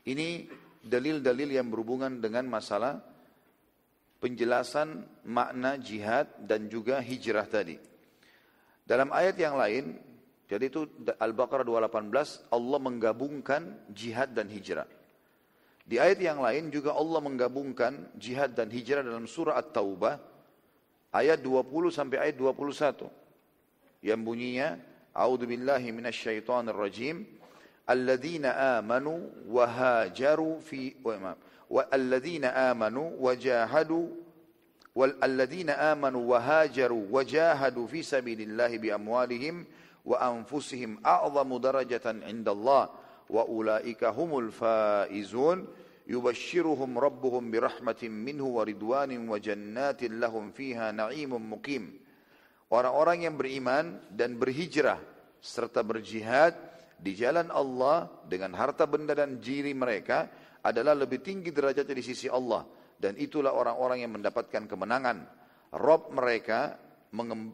Ini dalil-dalil yang berhubungan dengan masalah penjelasan makna jihad dan juga hijrah tadi. Dalam ayat yang lain, jadi itu Al-Baqarah 218, Allah menggabungkan jihad dan hijrah. Di ayat yang lain juga Allah menggabungkan jihad dan hijrah dalam surah At-Taubah ayat 20 sampai ayat 21. Yang bunyinya, A'udzu billahi minasyaitonir rajim, alladzina amanu wa hajaru fi والذين آمنوا وجاهدوا والذين آمنوا وهاجروا وجاهدوا في سبيل الله بأموالهم وأنفسهم أعظم درجة عند الله وأولئك هم الفائزون يبشرهم ربهم برحمة منه ورضوان وجنات لهم فيها نعيم مقيم. Orang-orang yang beriman dan berhijrah serta berjihad di jalan Allah dengan harta benda dan diri mereka adalah lebih tinggi derajatnya di sisi Allah, dan itulah orang-orang yang mendapatkan kemenangan. Rabb mereka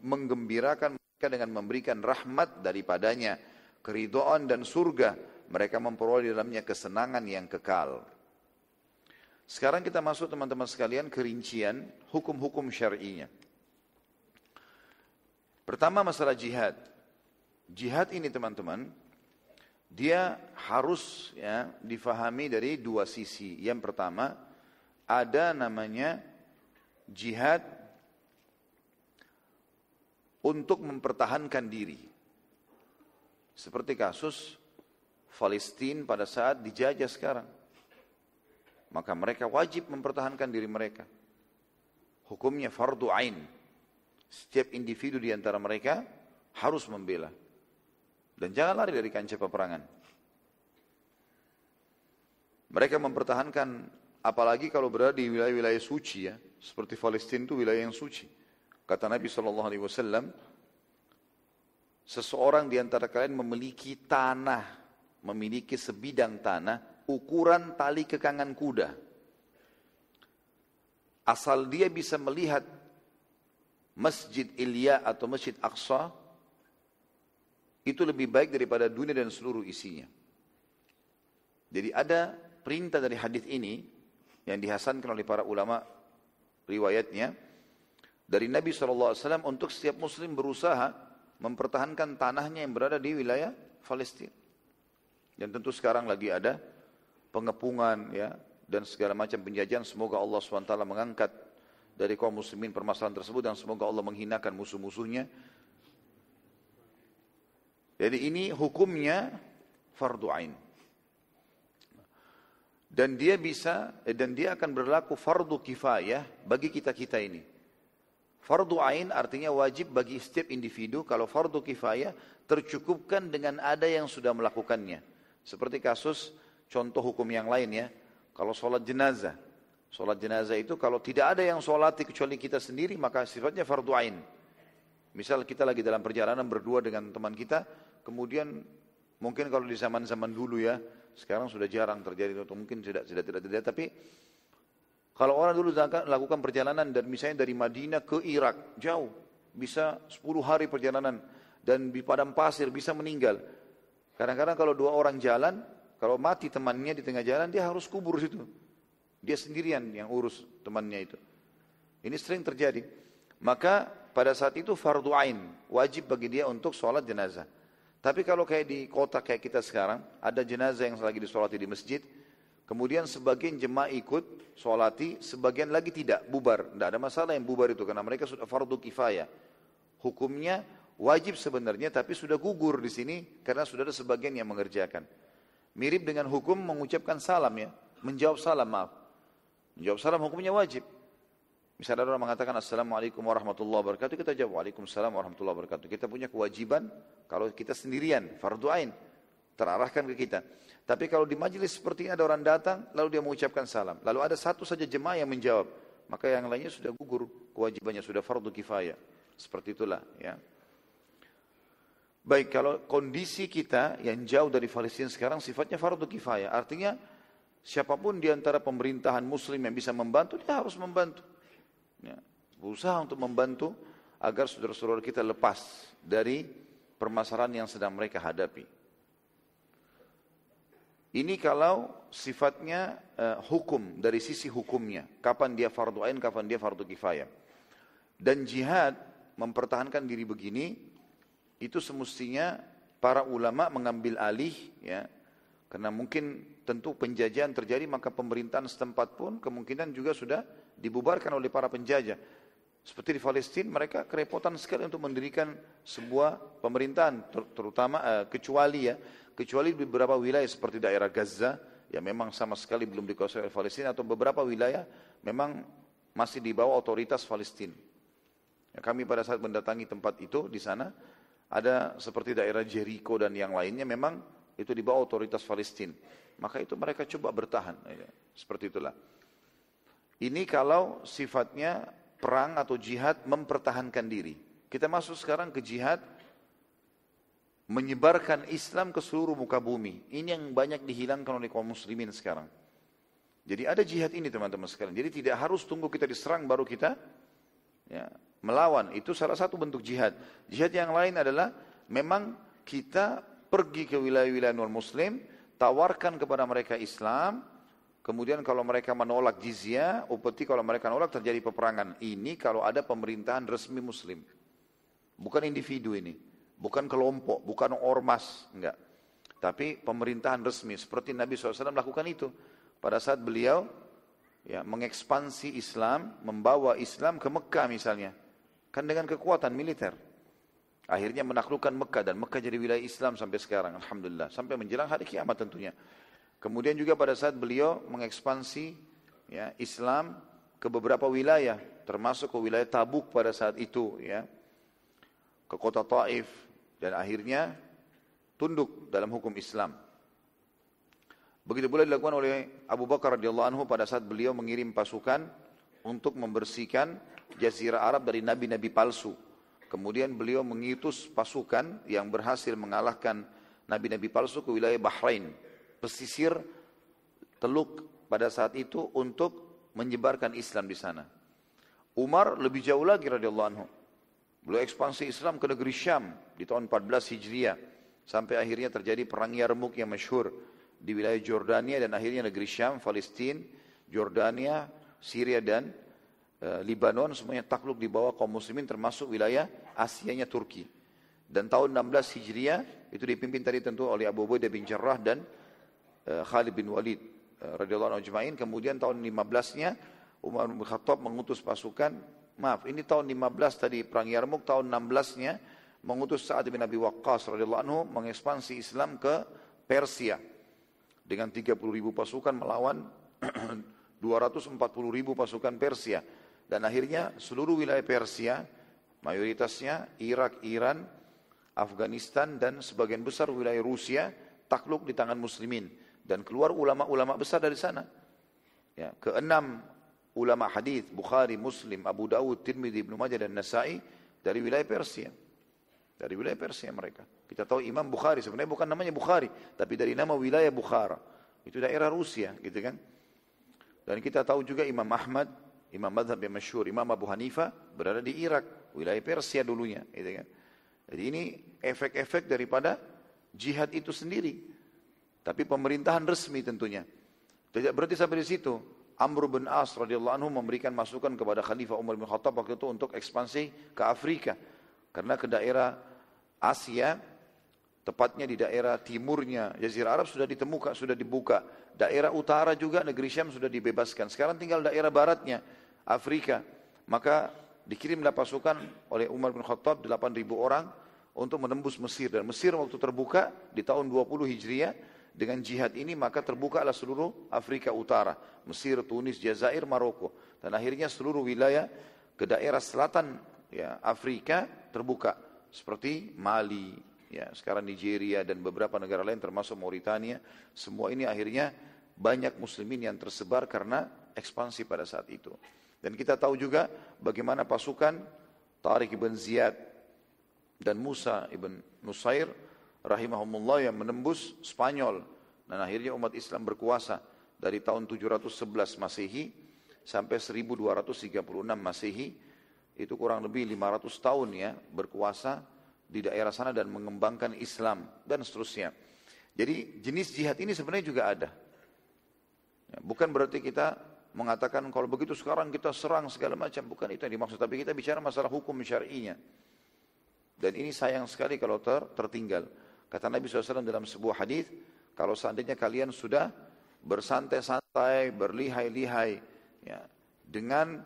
menggembirakan mereka dengan memberikan rahmat daripadanya, keridhaan dan surga. Mereka memperoleh di dalamnya kesenangan yang kekal. Sekarang kita masuk teman-teman sekalian ke rincian hukum-hukum syar'inya. Pertama masalah jihad. Jihad ini teman-teman, dia harus ya difahami dari dua sisi. Yang pertama, ada namanya jihad untuk mempertahankan diri. Seperti kasus Palestina pada saat dijajah sekarang. Maka mereka wajib mempertahankan diri mereka. Hukumnya fardu ain. Setiap individu di antara mereka harus membela. Dan jangan lari dari kancah peperangan. Mereka mempertahankan, apalagi kalau berada di wilayah-wilayah suci ya. Seperti Palestina itu wilayah yang suci. Kata Nabi SAW, seseorang di antara kalian memiliki tanah, memiliki sebidang tanah, ukuran tali kekangan kuda. Asal dia bisa melihat Masjid Ilya atau Masjid Aqsa, itu lebih baik daripada dunia dan seluruh isinya. Jadi ada perintah dari hadis ini yang dihasankan oleh para ulama riwayatnya dari Nabi SAW untuk setiap muslim berusaha mempertahankan tanahnya yang berada di wilayah Palestina. Dan tentu sekarang lagi ada pengepungan ya dan segala macam penjajahan. Semoga Allah SWT mengangkat dari kaum muslimin permasalahan tersebut dan semoga Allah menghinakan musuh-musuhnya. Jadi ini hukumnya fardu ain. Dan dia akan berlaku fardu kifayah bagi kita-kita ini. Fardu ain artinya wajib bagi setiap individu. Kalau fardu kifayah tercukupkan dengan ada yang sudah melakukannya. Seperti kasus contoh hukum yang lain ya. Kalau sholat jenazah. Sholat jenazah itu kalau tidak ada yang sholati kecuali kita sendiri, maka sifatnya fardu ain. Misal kita lagi dalam perjalanan berdua dengan teman kita, kemudian mungkin kalau di zaman-zaman dulu ya, sekarang sudah jarang terjadi atau mungkin tidak terjadi, tapi kalau orang dulu lakukan perjalanan dan misalnya dari Madinah ke Irak, jauh, bisa 10 hari perjalanan dan di padang pasir bisa meninggal. Kadang-kadang kalau dua orang jalan, kalau mati temannya di tengah jalan, dia harus kubur situ. Dia sendirian yang urus temannya itu. Ini sering terjadi. Maka pada saat itu fardu ain, wajib bagi dia untuk sholat jenazah. Tapi kalau kayak di kota kayak kita sekarang, ada jenazah yang lagi disolati di masjid, kemudian sebagian jemaah ikut sholati, sebagian lagi tidak, bubar. Tidak ada masalah yang bubar itu, karena mereka sudah fardu kifayah. Hukumnya wajib sebenarnya, tapi sudah gugur di sini, karena sudah ada sebagian yang mengerjakan. Mirip dengan hukum mengucapkan salam ya, menjawab salam maaf. Menjawab salam hukumnya wajib. Misalnya ada orang mengatakan Assalamualaikum warahmatullahi wabarakatuh, kita jawab Waalaikumsalam warahmatullahi wabarakatuh. Kita punya kewajiban kalau kita sendirian, fardu ain, terarahkan ke kita. Tapi kalau di majelis seperti ini ada orang datang, lalu dia mengucapkan salam. Lalu ada satu saja jemaah yang menjawab, maka yang lainnya sudah gugur kewajibannya, sudah fardu kifayah. Seperti itulah ya. Baik, kalau kondisi kita yang jauh dari Palestina sekarang sifatnya fardu kifayah. Artinya siapapun di antara pemerintahan muslim yang bisa membantu, dia harus membantu. Ya, berusaha untuk membantu agar saudara-saudara kita lepas dari permasalahan yang sedang mereka hadapi. Ini kalau sifatnya hukum, dari sisi hukumnya. Kapan dia fardu ain, kapan dia fardu kifayah. Dan jihad, mempertahankan diri begini, itu semestinya para ulama mengambil alih, ya, karena mungkin tentu penjajahan terjadi, maka pemerintahan setempat pun kemungkinan juga sudah dibubarkan oleh para penjajah. Seperti di Palestina, mereka kerepotan sekali untuk mendirikan sebuah pemerintahan, terutama kecuali di beberapa wilayah seperti daerah Gaza, yang memang sama sekali belum dikuasai oleh Palestina, atau beberapa wilayah memang masih di bawah otoritas Palestina. Ya, kami pada saat mendatangi tempat itu, di sana ada seperti daerah Jericho dan yang lainnya, memang itu di bawah otoritas Palestina. Maka itu mereka coba bertahan, ya, seperti itulah. Ini kalau sifatnya perang atau jihad mempertahankan diri. Kita masuk sekarang ke jihad menyebarkan Islam ke seluruh muka bumi. Ini yang banyak dihilangkan oleh kaum muslimin sekarang. Jadi ada jihad ini teman-teman sekalian. Jadi tidak harus tunggu kita diserang baru kita ya, melawan. Itu salah satu bentuk jihad. Jihad yang lain adalah memang kita pergi ke wilayah-wilayah non-muslim, tawarkan kepada mereka Islam. Kemudian kalau mereka menolak jizyah, upeti kalau mereka menolak terjadi peperangan. Ini kalau ada pemerintahan resmi muslim. Bukan individu ini. Bukan kelompok, bukan ormas. Enggak. Tapi pemerintahan resmi. Seperti Nabi SAW melakukan itu. Pada saat beliau ya, mengekspansi Islam, membawa Islam ke Mekah misalnya. Kan dengan kekuatan militer. Akhirnya menaklukkan Mekah. Dan Mekah jadi wilayah Islam sampai sekarang. Alhamdulillah. Sampai menjelang hari kiamat tentunya. Kemudian juga pada saat beliau mengekspansi ya, Islam ke beberapa wilayah, termasuk ke wilayah Tabuk pada saat itu, ya, ke kota Taif, dan akhirnya tunduk dalam hukum Islam. Begitu pula dilakukan oleh Abu Bakar radhiyallahu anhu pada saat beliau mengirim pasukan untuk membersihkan Jazirah Arab dari nabi-nabi palsu. Kemudian beliau mengutus pasukan yang berhasil mengalahkan nabi-nabi palsu ke wilayah Bahrain, pesisir Teluk pada saat itu, untuk menyebarkan Islam di sana. Umar lebih jauh lagi radhiyallahu anhu. Beliau ekspansi Islam ke negeri Syam di tahun 14 Hijriah sampai akhirnya terjadi perang Yarmuk yang masyhur di wilayah Jordania, dan akhirnya negeri Syam, Palestina, Jordania, Syria dan Libanon semuanya takluk di bawah kaum muslimin, termasuk wilayah Asianya Turki. Dan tahun 16 Hijriah itu dipimpin tadi tentu oleh Abu Ubaidah bin Jarrah dan Khalid bin Walid radhiyallahu anhu ajma'in. Kemudian tahun 15-nya Umar bin Khattab mengutus pasukan, ini tahun 15 tadi perang Yarmuk, tahun 16-nya mengutus Sa'ad bin Abi Waqqas radhiyallahu anhu mengekspansi Islam ke Persia dengan 30.000 pasukan melawan 240.000 pasukan Persia. Dan akhirnya seluruh wilayah Persia, mayoritasnya Irak, Iran, Afghanistan dan sebagian besar wilayah Rusia takluk di tangan muslimin. Dan keluar ulama-ulama besar dari sana. Ya, keenam ulama hadis, Bukhari, Muslim, Abu Dawud, Tirmidzi, Ibnu Majah dan Nasa'i dari wilayah Persia. Dari wilayah Persia mereka. Kita tahu Imam Bukhari sebenarnya bukan namanya Bukhari, tapi dari nama wilayah Bukhara. Itu daerah Rusia, gitu kan? Dan kita tahu juga Imam Ahmad, Imam Madhab yang masyhur, Imam Abu Hanifah berada di Irak, wilayah Persia dulunya, gitu kan? Jadi ini efek-efek daripada jihad itu sendiri. Tapi pemerintahan resmi tentunya. Tidak berarti sampai di situ. Amr bin As radhiyallahu anhu memberikan masukan kepada Khalifah Umar bin Khattab waktu itu untuk ekspansi ke Afrika. Karena ke daerah Asia, tepatnya di daerah timurnya Jazirah Arab sudah ditemukan, sudah dibuka. Daerah utara juga negeri Syam sudah dibebaskan. Sekarang tinggal daerah baratnya Afrika. Maka dikirimlah pasukan oleh Umar bin Khattab 8.000 orang untuk menembus Mesir. Dan Mesir waktu terbuka di tahun 20 Hijriah dengan jihad ini, maka terbukalah seluruh Afrika Utara. Mesir, Tunis, Jazair, Maroko. Dan akhirnya seluruh wilayah ke daerah selatan ya, Afrika terbuka. Seperti Mali, ya, sekarang Nigeria dan beberapa negara lain termasuk Mauritania. Semua ini akhirnya banyak muslimin yang tersebar karena ekspansi pada saat itu. Dan kita tahu juga bagaimana pasukan Tariq ibn Ziyad dan Musa ibn Nusair rahimahumullah yang menembus Spanyol. Dan akhirnya umat Islam berkuasa dari tahun 711 Masehi sampai 1236 Masehi. Itu kurang lebih 500 tahun ya berkuasa di daerah sana dan mengembangkan Islam dan seterusnya. Jadi jenis jihad ini sebenarnya juga ada. Ya, bukan berarti kita mengatakan kalau begitu sekarang kita serang segala macam, bukan itu yang dimaksud, tapi kita bicara masalah hukum syar'inya. Dan ini sayang sekali kalau tertinggal. Kata Nabi SAW dalam sebuah hadis, kalau seandainya kalian sudah bersantai-santai, berlihai-lihai ya, dengan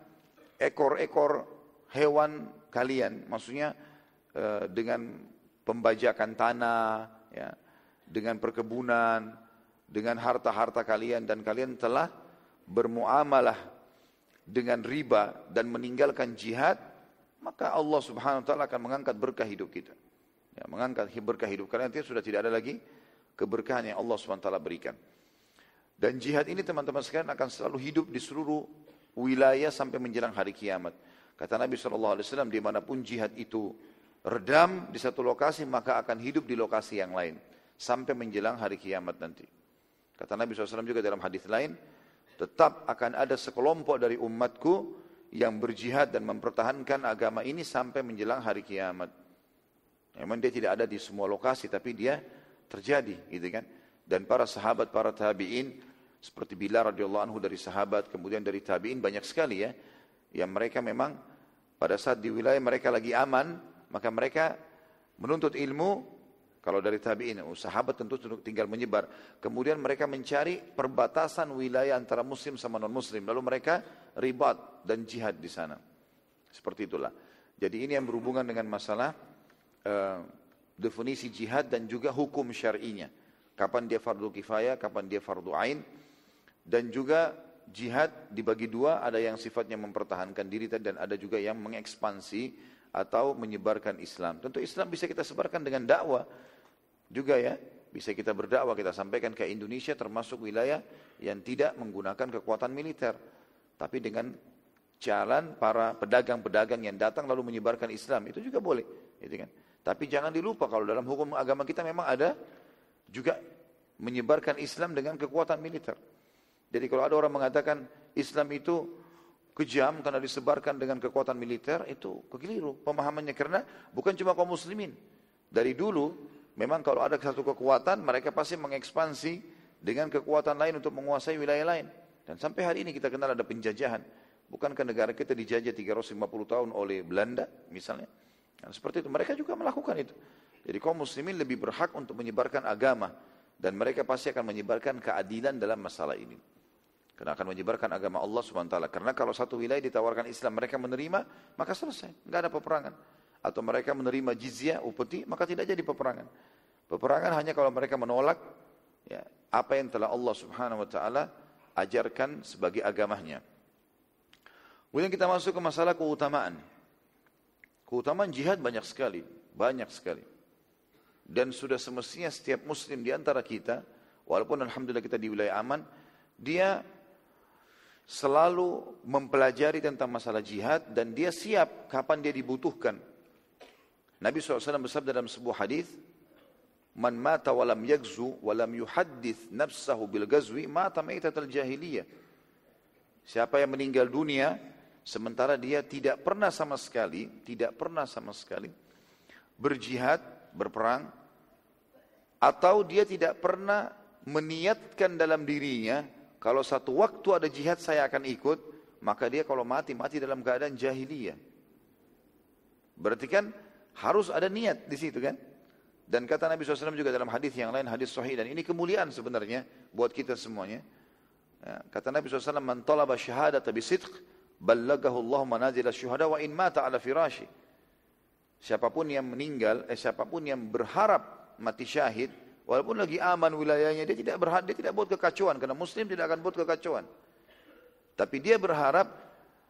ekor-ekor hewan kalian, maksudnya dengan pembajakan tanah, ya, dengan perkebunan, dengan harta-harta kalian, dan kalian telah bermuamalah dengan riba dan meninggalkan jihad, maka Allah Subhanahu wa taala akan mengangkat berkah hidup kita. Ya, mengangkat berkah hidup karena nanti sudah tidak ada lagi keberkahan yang Allah Subhanahu wa taala berikan. Dan jihad ini teman-teman sekalian akan selalu hidup di seluruh wilayah sampai menjelang hari kiamat. Kata Nabi SAW, dimanapun jihad itu redam di satu lokasi, maka akan hidup di lokasi yang lain sampai menjelang hari kiamat nanti. Kata Nabi SAW juga dalam hadis lain, tetap akan ada sekelompok dari umatku yang berjihad dan mempertahankan agama ini sampai menjelang hari kiamat. Memang dia tidak ada di semua lokasi, tapi dia terjadi, gitu kan? Dan para sahabat, para tabi'in, seperti Bilal radhiyallahu anhu dari sahabat, kemudian dari tabi'in banyak sekali ya, yang mereka memang pada saat di wilayah mereka lagi aman, maka mereka menuntut ilmu. Kalau dari tabi'in, sahabat tentu tinggal menyebar. Kemudian mereka mencari perbatasan wilayah antara muslim sama non-muslim. Lalu mereka ribat dan jihad di sana. Seperti itulah. Jadi ini yang berhubungan dengan masalah definisi jihad dan juga hukum syar'inya. Kapan dia fardu kifayah, kapan dia fardu ain. Dan juga jihad dibagi dua, ada yang sifatnya mempertahankan diri dan ada juga yang mengekspansi atau menyebarkan Islam. Tentu Islam bisa kita sebarkan dengan dakwah juga ya, bisa kita berdakwah, kita sampaikan ke Indonesia termasuk wilayah yang tidak menggunakan kekuatan militer, tapi dengan jalan para pedagang-pedagang yang datang lalu menyebarkan Islam, itu juga boleh, gitu kan. Tapi jangan dilupa kalau dalam hukum agama kita memang ada juga menyebarkan Islam dengan kekuatan militer. Jadi kalau ada orang mengatakan Islam itu kejam karena disebarkan dengan kekuatan militer, itu keliru pemahamannya, karena bukan cuma kaum muslimin. Dari dulu memang kalau ada satu kekuatan, mereka pasti mengekspansi dengan kekuatan lain untuk menguasai wilayah lain. Dan sampai hari ini kita kenal ada penjajahan. Bukankah negara kita dijajah 350 tahun oleh Belanda misalnya? Nah, seperti itu, mereka juga melakukan itu. Jadi kaum muslimin lebih berhak untuk menyebarkan agama. Dan mereka pasti akan menyebarkan keadilan dalam masalah ini. Karena akan menyebarkan agama Allah SWT. Karena kalau satu wilayah ditawarkan Islam, mereka menerima, maka selesai. Enggak ada peperangan. Atau mereka menerima jizyah, upeti, maka tidak jadi peperangan. Peperangan hanya kalau mereka menolak ya, apa yang telah Allah Subhanahu wa taala ajarkan sebagai agamanya. Kemudian kita masuk ke masalah keutamaan. Keutamaan jihad banyak sekali, banyak sekali. Dan sudah semestinya setiap muslim di antara kita, walaupun alhamdulillah kita di wilayah aman, dia selalu mempelajari tentang masalah jihad dan dia siap kapan dia dibutuhkan. Nabi SAW bersabda dalam sebuah hadis, "Man mata walam yagzu walam yuhaddits nafsahu bil ghazwi mata maitatal jahiliyah." Siapa yang meninggal dunia sementara dia tidak pernah sama sekali berjihad, berperang, atau dia tidak pernah meniatkan dalam dirinya, kalau satu waktu ada jihad saya akan ikut, maka dia kalau mati dalam keadaan jahiliyah. Berarti kan harus ada niat di situ kan. Dan kata Nabi SAW juga dalam hadis yang lain, hadis sahih, dan ini kemuliaan sebenarnya buat kita semuanya. Ya, kata Nabi SAW, man talaba syahadata bisidq, ballagahu Allah manazil syuhada wa in mata ala firashi. Siapapun yang meninggal, siapapun yang berharap mati syahid, walaupun lagi aman wilayahnya, dia tidak buat kekacauan, karena Muslim tidak akan buat kekacauan. Tapi dia berharap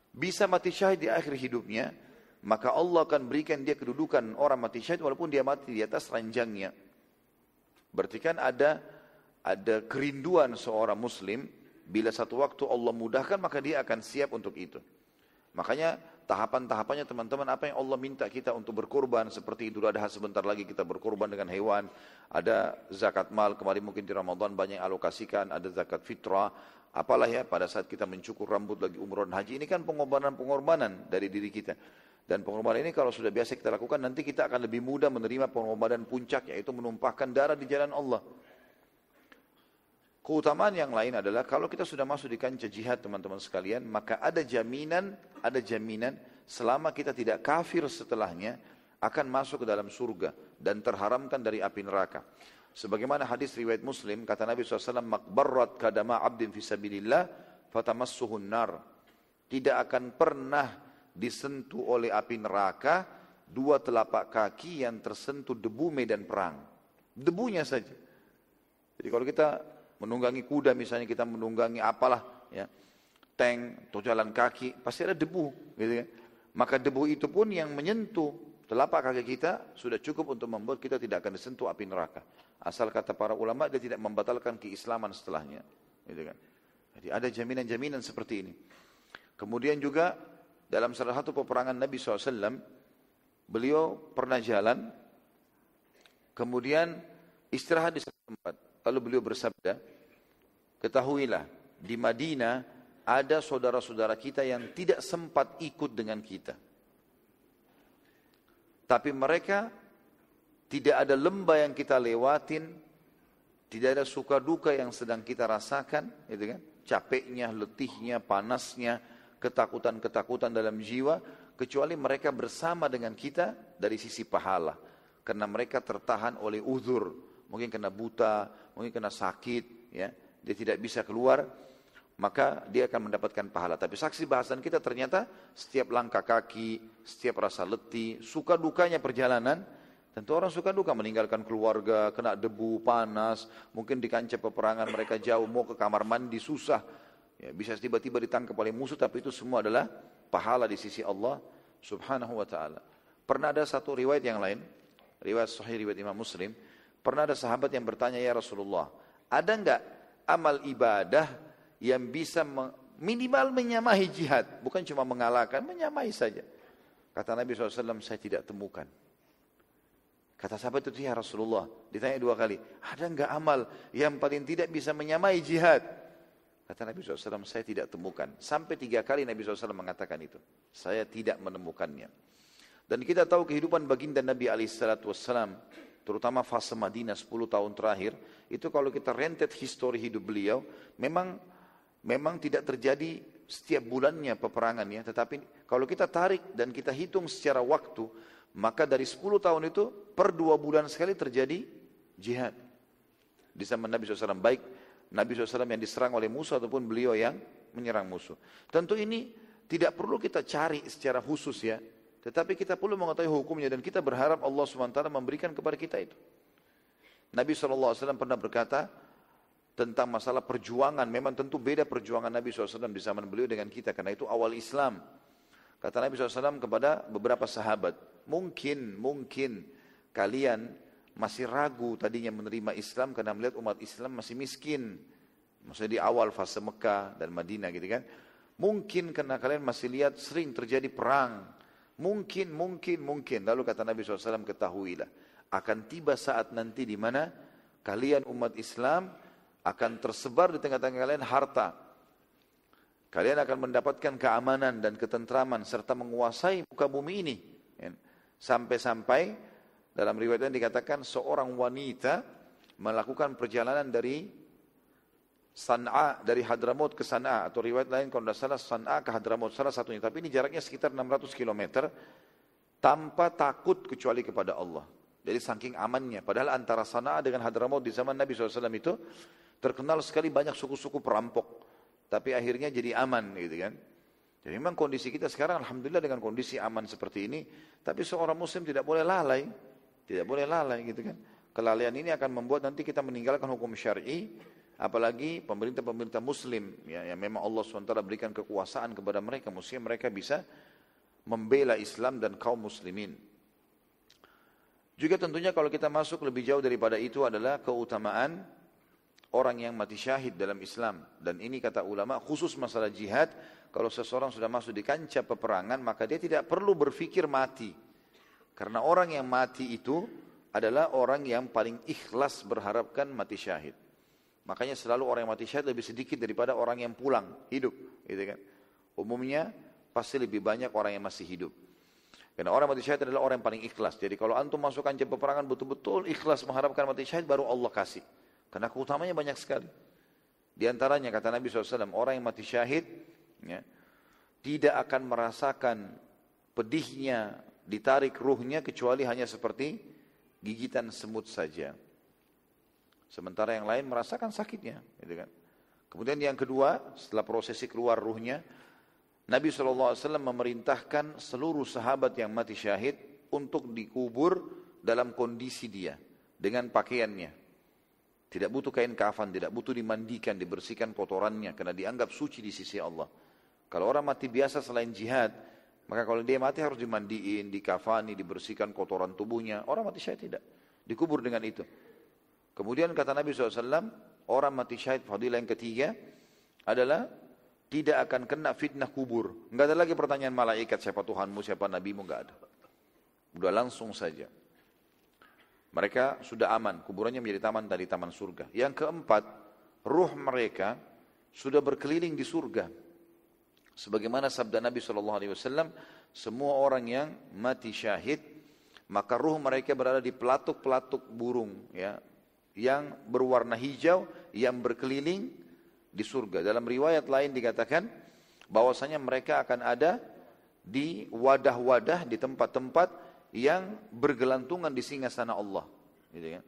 bisa mati syahid di akhir hidupnya, maka Allah akan berikan dia kedudukan orang mati syahid walaupun dia mati di atas ranjangnya. Berarti kan ada kerinduan seorang Muslim, bila satu waktu Allah mudahkan maka dia akan siap untuk itu. Makanya tahapan-tahapannya teman-teman, apa yang Allah minta kita untuk berkorban, seperti Idul Adha sebentar lagi kita berkorban dengan hewan, ada zakat mal, kemarin mungkin di Ramadan banyak alokasikan, ada zakat fitrah, apalah ya, pada saat kita mencukur rambut lagi umroh dan haji, ini kan pengorbanan-pengorbanan dari diri kita. Dan pengorbanan ini kalau sudah biasa kita lakukan, nanti kita akan lebih mudah menerima pengorbanan puncak, yaitu menumpahkan darah di jalan Allah. Keutamaan yang lain adalah kalau kita sudah masuk di kancah jihad teman-teman sekalian, maka ada jaminan selama kita tidak kafir setelahnya akan masuk ke dalam surga dan terharamkan dari api neraka. Sebagaimana hadis riwayat Muslim, kata Nabi SAW, makbarrat kadama abdin fisabilillah fatamassuhun nar. Tidak akan pernah disentuh oleh api neraka dua telapak kaki yang tersentuh debu medan perang. Debunya saja. Jadi kalau kita menunggangi kuda misalnya, kita menunggangi apalah ya, tank atau jalan kaki, pasti ada debu gitu kan. Maka debu itu pun yang menyentuh telapak kaki kita sudah cukup untuk membuat kita tidak akan disentuh api neraka. Asal kata para ulama dia tidak membatalkan keislaman setelahnya gitu kan. Jadi ada jaminan-jaminan seperti ini. Kemudian juga dalam salah satu peperangan Nabi SAW, beliau pernah jalan, kemudian istirahat di satu tempat. Lalu beliau bersabda, ketahuilah di Madinah ada saudara-saudara kita yang tidak sempat ikut dengan kita. Tapi mereka tidak ada lembah yang kita lewatin, tidak ada suka duka yang sedang kita rasakan, gitu kan? Capeknya, letihnya, panasnya, ketakutan-ketakutan dalam jiwa, kecuali mereka bersama dengan kita dari sisi pahala. Karena mereka tertahan oleh uzur, mungkin kena buta, mungkin kena sakit, ya, dia tidak bisa keluar, maka dia akan mendapatkan pahala. Tapi saksi bahasan kita ternyata setiap langkah kaki, setiap rasa letih, suka dukanya perjalanan. Tentu orang suka duka meninggalkan keluarga, kena debu, panas, mungkin di kancah peperangan mereka jauh, mau ke kamar mandi susah, ya, bisa tiba-tiba ditangkap oleh musuh, tapi itu semua adalah pahala di sisi Allah Subhanahu wa ta'ala. Pernah ada satu riwayat yang lain, riwayat sahih riwayat Imam Muslim, pernah ada sahabat yang bertanya, ya Rasulullah, ada enggak amal ibadah yang bisa minimal menyamai jihad, bukan cuma mengalahkan, menyamai saja. Kata Nabi SAW, saya tidak temukan. Kata sahabat itu, ya Rasulullah, ditanya dua kali, ada enggak amal yang paling tidak bisa menyamai jihad? Kata Nabi SAW, saya tidak temukan. Sampai 3 kali Nabi SAW mengatakan itu, saya tidak menemukannya. Dan kita tahu kehidupan baginda Nabi SAW, terutama fase Madinah 10 tahun terakhir, itu kalau kita rentet histori hidup beliau, memang tidak terjadi setiap bulannya peperangannya, tetapi kalau kita tarik dan kita hitung secara waktu, maka dari 10 tahun itu per 2 bulan sekali terjadi jihad di zaman Nabi SAW, baik Nabi SAW yang diserang oleh musuh ataupun beliau yang menyerang musuh. Tentu ini tidak perlu kita cari secara khusus ya, tetapi kita perlu mengetahui hukumnya dan kita berharap Allah SWT memberikan kepada kita itu. Nabi SAW pernah berkata tentang masalah perjuangan, memang tentu beda perjuangan Nabi SAW di zaman beliau dengan kita, karena itu awal Islam. Kata Nabi SAW kepada beberapa sahabat, mungkin kalian masih ragu tadinya menerima Islam karena melihat umat Islam masih miskin. Maksudnya di awal fase Mekah dan Madinah gitu kan. Mungkin karena kalian masih lihat sering terjadi perang. Mungkin. Lalu kata Nabi SAW, ketahuilah, akan tiba saat nanti di mana kalian umat Islam akan tersebar di tengah-tengah kalian harta. Kalian akan mendapatkan keamanan dan ketentraman serta menguasai muka bumi ini. Sampai-sampai Dalam riwayat lain dikatakan seorang wanita melakukan perjalanan dari San'a, dari Hadramaut ke San'a, atau riwayat lain kalau tidak salah San'a ke Hadramaut, salah satunya. Tapi ini jaraknya sekitar 600 km tanpa takut kecuali kepada Allah. Jadi saking amannya. Padahal antara San'a dengan Hadramaut di zaman Nabi SAW itu terkenal sekali banyak suku-suku perampok. Tapi akhirnya jadi aman gitu kan. Jadi memang kondisi kita sekarang alhamdulillah dengan kondisi aman seperti ini. Tapi seorang muslim tidak boleh lalai. Tidak boleh lalai gitu kan. Kelalaian ini akan membuat nanti kita meninggalkan hukum syar'i. Apalagi pemerintah-pemerintah muslim ya, yang memang Allah SWT berikan kekuasaan kepada mereka. Mestinya mereka bisa membela Islam dan kaum muslimin. Juga tentunya kalau kita masuk lebih jauh daripada itu adalah keutamaan orang yang mati syahid dalam Islam. Dan ini kata ulama khusus masalah jihad, kalau seseorang sudah masuk di kancah peperangan maka dia tidak perlu berfikir mati. Karena orang yang mati itu adalah orang yang paling ikhlas berharapkan mati syahid. Makanya selalu orang yang mati syahid lebih sedikit daripada orang yang pulang hidup, gitu kan. Umumnya pasti lebih banyak orang yang masih hidup. Karena orang mati syahid adalah orang yang paling ikhlas. Jadi kalau antum masuk kancah peperangan betul-betul ikhlas mengharapkan mati syahid, baru Allah kasih. Karena keutamanya banyak sekali. Di antaranya kata Nabi SAW, orang yang mati syahid ya, tidak akan merasakan pedihnya ditarik ruhnya kecuali hanya seperti gigitan semut saja. Sementara yang lain merasakan sakitnya. Gitu kan. Kemudian yang kedua, setelah prosesi keluar ruhnya, Nabi SAW memerintahkan seluruh sahabat yang mati syahid untuk dikubur dalam kondisi dia, dengan pakaiannya. Tidak butuh kain kafan, tidak butuh dimandikan, dibersihkan kotorannya, karena dianggap suci di sisi Allah. Kalau orang mati biasa selain jihad, maka kalau dia mati harus dimandiin, dikafani, dibersihkan kotoran tubuhnya. Orang mati syahid tidak, dikubur dengan itu. Kemudian kata Nabi SAW, orang mati syahid fadilah yang ketiga adalah tidak akan kena fitnah kubur. Enggak ada lagi pertanyaan malaikat, siapa Tuhanmu, siapa Nabimu, enggak ada. Udah langsung saja. Mereka sudah aman, kuburannya menjadi taman dari taman surga. Yang keempat, ruh mereka sudah berkeliling di surga. Sebagaimana sabda Nabi SAW, semua orang yang mati syahid, maka ruh mereka berada di pelatuk-pelatuk burung, ya, yang berwarna hijau, yang berkeliling di surga. Dalam riwayat lain dikatakan bahwasanya mereka akan ada di wadah-wadah, di tempat-tempat yang bergelantungan di singgasana Allah. Gitu kan?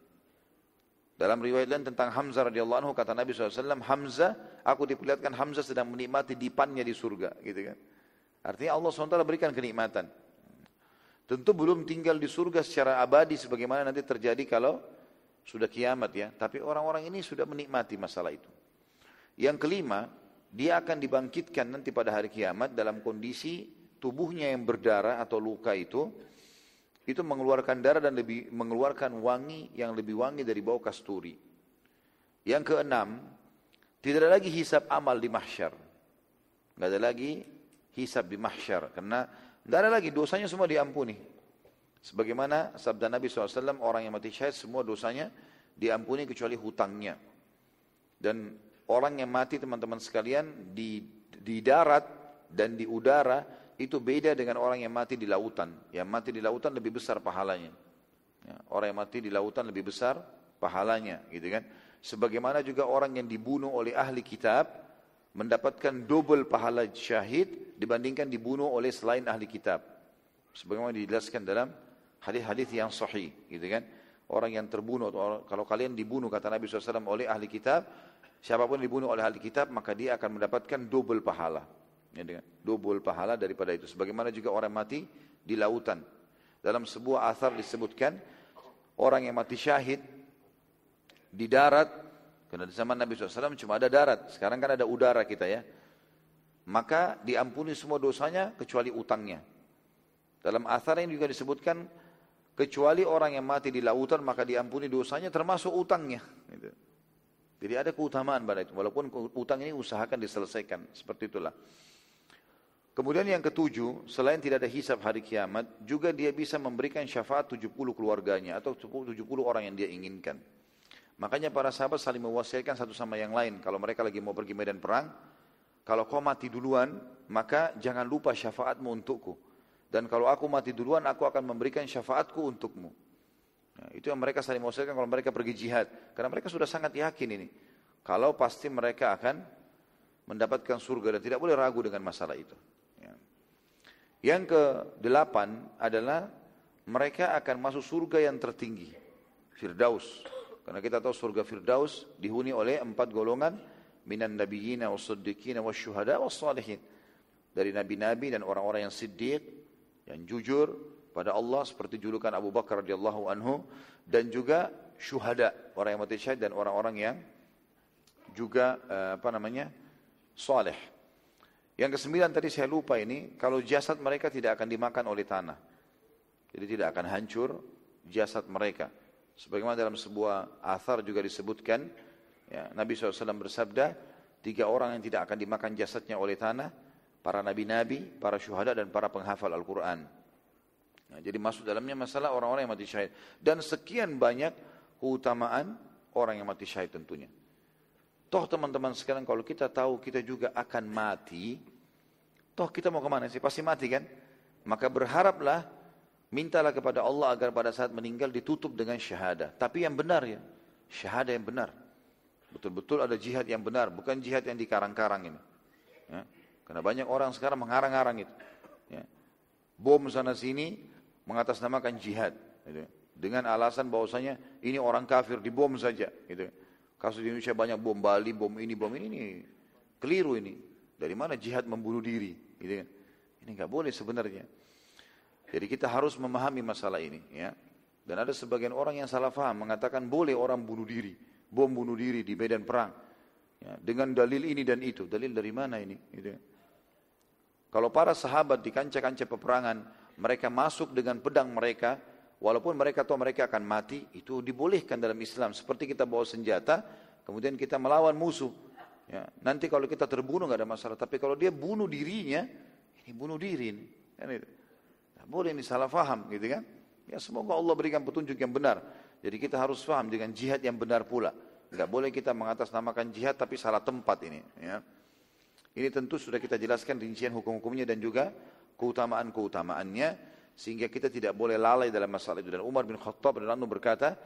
Dalam riwayat lain tentang Hamzah radhiyallahu anhu kata Nabi SAW, Hamzah, aku diperlihatkan Hamzah sedang menikmati dipannya di surga. Gitu kan? Artinya Allah SWT berikan kenikmatan. Tentu belum tinggal di surga secara abadi sebagaimana nanti terjadi kalau sudah kiamat ya. Tapi orang-orang ini sudah menikmati masalah itu. Yang kelima, dia akan dibangkitkan nanti pada hari kiamat dalam kondisi tubuhnya yang berdarah atau luka itu mengeluarkan darah dan lebih mengeluarkan wangi yang lebih wangi dari bau kasturi. Yang keenam, tidak ada lagi hisab amal di mahsyar. Tidak ada lagi hisab di mahsyar karena tidak ada lagi, dosanya semua diampuni. Sebagaimana sabda Nabi SAW, orang yang mati syahid semua dosanya diampuni kecuali hutangnya. Dan orang yang mati teman-teman sekalian di darat dan di udara itu beda dengan orang yang mati di lautan. Yang mati di lautan lebih besar pahalanya. Ya, orang yang mati di lautan lebih besar pahalanya, gitu kan? Sebagaimana juga orang yang dibunuh oleh ahli kitab mendapatkan double pahala syahid dibandingkan dibunuh oleh selain ahli kitab. Sebagaimana dijelaskan dalam hadis-hadis yang sahih, gitu kan? Orang yang terbunuh, kalau kalian dibunuh kata Nabi SAW oleh ahli kitab, siapapun dibunuh oleh ahli kitab maka dia akan mendapatkan double pahala. Ya, dengan double pahala daripada itu. Sebagaimana juga orang mati di lautan. Dalam sebuah athar disebutkan orang yang mati syahid di darat, karena di zaman Nabi SAW cuma ada darat, sekarang kan ada udara kita ya, maka diampuni semua dosanya kecuali utangnya. Dalam athar yang juga disebutkan kecuali orang yang mati di lautan maka diampuni dosanya termasuk utangnya. Jadi ada keutamaan pada itu, walaupun utang ini usahakan diselesaikan, seperti itulah. Kemudian yang ketujuh, selain tidak ada hisab hari kiamat, juga dia bisa memberikan syafaat 70 keluarganya atau 70 orang yang dia inginkan. Makanya para sahabat saling mewasiatkan satu sama yang lain. Kalau mereka lagi mau pergi medan perang, kalau kau mati duluan, maka jangan lupa syafaatmu untukku. Dan kalau aku mati duluan, aku akan memberikan syafaatku untukmu. Nah, itu yang mereka saling mewasiatkan kalau mereka pergi jihad. Karena mereka sudah sangat yakin ini. Kalau pasti mereka akan mendapatkan surga dan tidak boleh ragu dengan masalah itu. Ya. Yang ke-8 adalah mereka akan masuk surga yang tertinggi. Firdaus. Karena kita tahu surga Firdaus dihuni oleh 4 golongan. Minan nabiyina was-siddiqina was-syuhada was-salihin. Dari nabi-nabi dan orang-orang yang siddiq, yang jujur pada Allah seperti julukan Abu Bakar radhiyallahu anhu, dan juga syuhada, orang yang mati syahid, dan orang-orang yang juga saleh. Yang ke-9 tadi saya lupa ini, kalau jasad mereka tidak akan dimakan oleh tanah. Jadi tidak akan hancur jasad mereka. Sebagaimana dalam sebuah athar juga disebutkan, ya, Nabi SAW bersabda, 3 orang yang tidak akan dimakan jasadnya oleh tanah, para nabi-nabi, para syuhada, dan para penghafal Al-Quran. Nah, jadi masuk dalamnya masalah orang-orang yang mati syahid. Dan sekian banyak keutamaan orang yang mati syahid tentunya. Toh teman-teman sekarang kalau kita tahu kita juga akan mati, toh kita mau kemana sih? Pasti mati kan? Maka berharaplah, mintalah kepada Allah agar pada saat meninggal ditutup dengan syahadah. Tapi yang benar ya, syahadah yang benar. Betul-betul ada jihad yang benar, bukan jihad yang dikarang-karang ini. Ya. Karena banyak orang sekarang mengarang-arang itu. Ya. Bom sana sini mengatasnamakan jihad. Gitu. Dengan alasan bahwasanya ini orang kafir, dibom saja. Gitu. Kasus di Indonesia banyak bom Bali, bom ini keliru ini. Dari mana jihad membunuh diri? Gitu. Ini nggak boleh sebenarnya. Jadi kita harus memahami masalah ini. Ya. Dan ada sebagian orang yang salah faham, mengatakan boleh orang bunuh diri. Bom bunuh diri di medan perang. Ya, dengan dalil ini dan itu. Dalil dari mana ini? Gitu. Kalau para sahabat di kancah-kancah peperangan, mereka masuk dengan pedang mereka, walaupun mereka tahu mereka akan mati, itu dibolehkan dalam Islam. Seperti kita bawa senjata, kemudian kita melawan musuh. Ya, nanti kalau kita terbunuh nggak ada masalah. Tapi kalau dia bunuh dirinya, ini bunuh diri. Ini. Kan itu. Nah, boleh ini salah faham, gitu kan? Ya semoga Allah berikan petunjuk yang benar. Jadi kita harus paham dengan jihad yang benar pula. Enggak boleh kita mengatasnamakan jihad tapi salah tempat ini. Ya. Ini tentu sudah kita jelaskan rincian hukum-hukumnya dan juga keutamaan-keutamaannya. Sehingga kita tidak boleh lalai dalam masalah itu. Dan Umar bin Khattab berkata,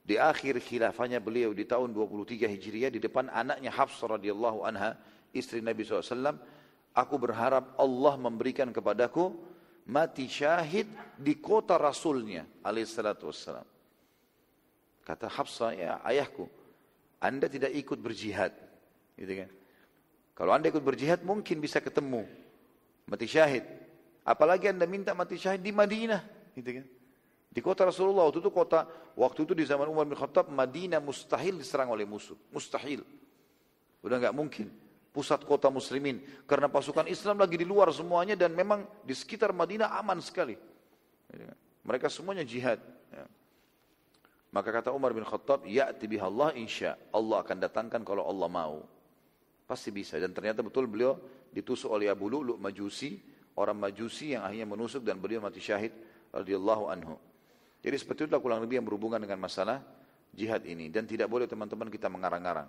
di akhir khilafahnya beliau di tahun 23 Hijriah, di depan anaknya Hafsah radhiyallahu anha, istri Nabi SAW, aku berharap Allah memberikan kepadaku mati syahid di kota Rasulnya alaihissalatu wassalam. Kata Hafsah, ya ayahku, Anda tidak ikut berjihad. Gitu kan? Kalau Anda ikut berjihad mungkin bisa ketemu mati syahid. Apalagi Anda minta mati syahid di Madinah. Gitu kan? Di kota Rasulullah, waktu itu di zaman Umar bin Khattab, Madinah mustahil diserang oleh musuh. Mustahil. Udah nggak mungkin. Pusat kota muslimin. Karena pasukan Islam lagi di luar semuanya dan memang di sekitar Madinah aman sekali. Gitu kan? Mereka semuanya jihad. Ya. Maka kata Umar bin Khattab, ya'ti bihallah insya. Allah akan datangkan kalau Allah mau. Pasti bisa. Dan ternyata betul beliau ditusuk oleh Abu Lu'lu' Majusi, orang Majusi yang akhirnya menusuk dan beliau mati syahid radhiyallahu anhu. Jadi seperti itulah kurang lebih yang berhubungan dengan masalah jihad ini. Dan tidak boleh teman-teman kita mengarang-arang.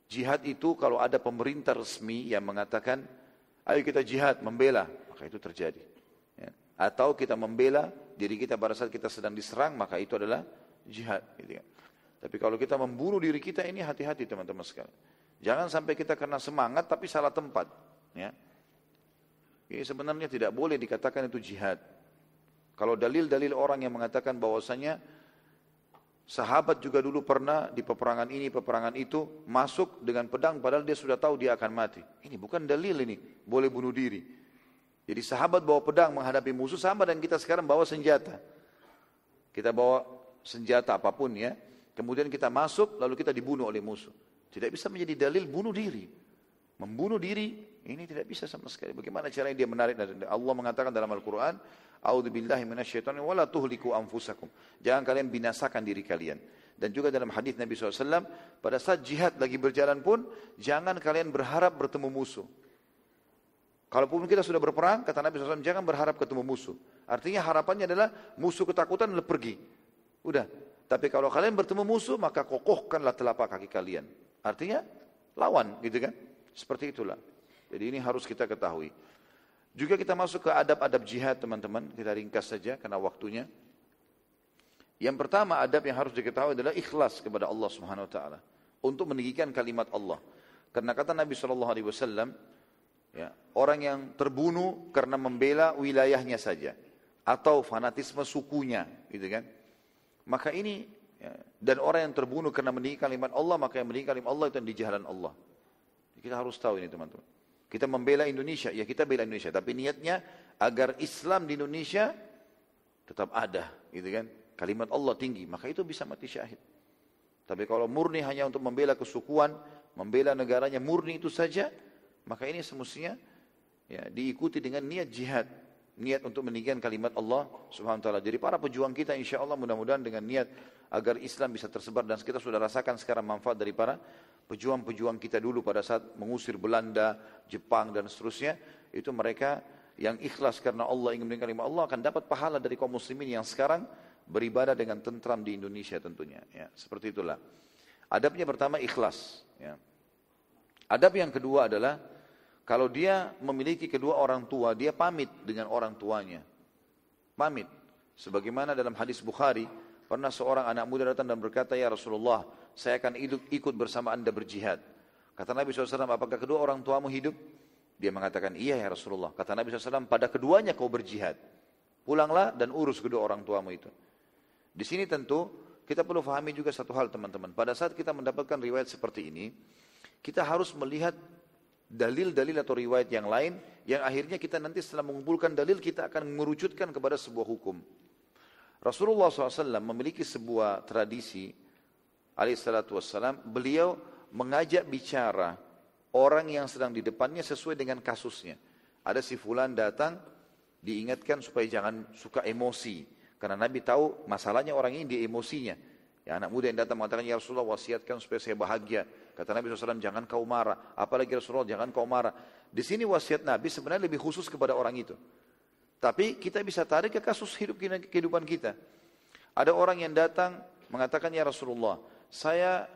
Jihad itu kalau ada pemerintah resmi yang mengatakan, ayo kita jihad, membela, maka itu terjadi. Ya. Atau kita membela diri kita pada saat kita sedang diserang, maka itu adalah jihad. Gitu kan. Tapi kalau kita membunuh diri kita, ini hati-hati teman-teman sekalian. Jangan sampai kita kena semangat tapi salah tempat. Ya. Ini sebenarnya tidak boleh dikatakan itu jihad. Kalau dalil-dalil orang yang mengatakan bahwasanya sahabat juga dulu pernah di peperangan ini, peperangan itu, masuk dengan pedang padahal dia sudah tahu dia akan mati. Ini bukan dalil ini, boleh bunuh diri. Jadi sahabat bawa pedang menghadapi musuh, sama dan kita sekarang bawa senjata. Kita bawa senjata apapun ya, kemudian kita masuk lalu kita dibunuh oleh musuh. Tidak bisa menjadi dalil bunuh diri. Membunuh diri ini tidak bisa sama sekali. Bagaimana caranya dia menarik? Allah mengatakan dalam Al-Quran, a'udzubillahi minasyaitonir wala tuhliku anfusakum. Jangan kalian binasakan diri kalian. Dan juga dalam hadis Nabi SAW, pada saat jihad lagi berjalan pun, jangan kalian berharap bertemu musuh. Kalaupun kita sudah berperang, kata Nabi SAW, jangan berharap ketemu musuh. Artinya harapannya adalah musuh ketakutan lalu pergi. Udah. Tapi kalau kalian bertemu musuh, maka kokohkanlah telapak kaki kalian. Artinya lawan, gitu kan? Seperti itulah. Jadi ini harus kita ketahui. Juga kita masuk ke adab-adab jihad, teman-teman. Kita ringkas saja karena waktunya. Yang pertama adab yang harus diketahui adalah ikhlas kepada Allah Subhanahu wa taala untuk meninggikan kalimat Allah. Karena kata Nabi SAW, ya, orang yang terbunuh karena membela wilayahnya saja atau fanatisme sukunya, gitu kan? Maka ini, ya, dan orang yang terbunuh karena meninggikan kalimat Allah, maka yang meninggikan kalimat Allah itu yang di jalan Allah. Kita harus tahu ini teman-teman. Kita membela Indonesia, ya kita bela Indonesia, tapi niatnya agar Islam di Indonesia tetap ada, gitu kan? Kalimat Allah tinggi, maka itu bisa mati syahid. Tapi kalau murni hanya untuk membela kesukuan, membela negaranya murni itu saja, maka ini semestinya ya, diikuti dengan niat jihad, niat untuk meninggikan kalimat Allah Subhanahu wa taala. Jadi para pejuang kita insya Allah mudah-mudahan dengan niat agar Islam bisa tersebar, dan kita sudah rasakan sekarang manfaat dari para pejuang-pejuang kita dulu pada saat mengusir Belanda, Jepang dan seterusnya, itu mereka yang ikhlas karena Allah ingin meninggikan kalimat Allah akan dapat pahala dari kaum muslimin yang sekarang beribadah dengan tentram di Indonesia tentunya. Ya, seperti itulah. Adabnya pertama ikhlas. Ya. Adab yang kedua adalah kalau dia memiliki kedua orang tua, dia pamit dengan orang tuanya. Pamit. Sebagaimana dalam hadis Bukhari, pernah seorang anak muda datang dan berkata, "Ya Rasulullah, saya akan ikut bersama anda berjihad." Kata Nabi SAW, "Apakah kedua orang tuamu hidup?" Dia mengatakan, "Iya ya Rasulullah." Kata Nabi SAW, "Pada keduanya kau berjihad. Pulanglah dan urus kedua orang tuamu itu." Di sini tentu kita perlu fahami juga satu hal teman-teman. Pada saat kita mendapatkan riwayat seperti ini, kita harus melihat dalil-dalil atau riwayat yang lain, yang akhirnya kita nanti setelah mengumpulkan dalil, kita akan mengerucutkan kepada sebuah hukum. Rasulullah SAW memiliki sebuah tradisi, alaihissalatu wassalam, beliau mengajak bicara orang yang sedang di depannya sesuai dengan kasusnya. Ada si fulan datang, diingatkan supaya jangan suka emosi. Karena Nabi tahu masalahnya orang ini di emosinya. Ya, anak muda yang datang mengatakan, "Ya Rasulullah, wasiatkan supaya saya bahagia." Kata Nabi SAW, "Jangan kau marah." Apalagi Rasulullah, "Jangan kau marah." Di sini wasiat Nabi sebenarnya lebih khusus kepada orang itu. Tapi kita bisa tarik ke kasus kehidupan kita. Ada orang yang datang mengatakan, "Ya Rasulullah, saya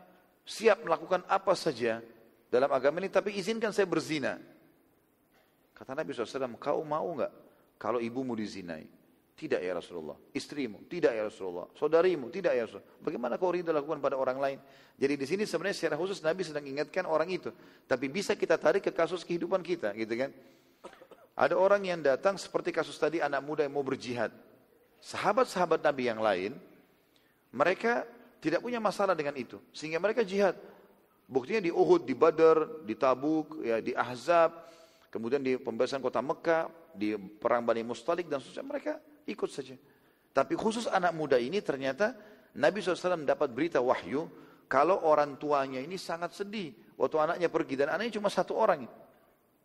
siap melakukan apa saja dalam agama ini, tapi izinkan saya berzina." Kata Nabi SAW, "Kau mau enggak kalau ibumu dizinai?" "Tidak ya Rasulullah." "Istrimu?" "Tidak ya Rasulullah." "Saudarimu?" "Tidak ya Rasulullah." "Bagaimana kau ridha lakukan pada orang lain?" Jadi di sini sebenarnya secara khusus Nabi sedang ingatkan orang itu. Tapi bisa kita tarik ke kasus kehidupan kita, gitu kan? Ada orang yang datang seperti kasus tadi, anak muda yang mau berjihad. Sahabat-sahabat Nabi yang lain, mereka tidak punya masalah dengan itu, sehingga mereka jihad. Buktinya di Uhud, di Badar, di Tabuk, ya, di Ahzab, kemudian di pembebasan kota Mekah, di perang Bani Mustalik dan seterusnya, mereka ikut saja. Tapi khusus anak muda ini ternyata Nabi SAW mendapat berita wahyu kalau orang tuanya ini sangat sedih waktu anaknya pergi, dan anaknya cuma satu orang,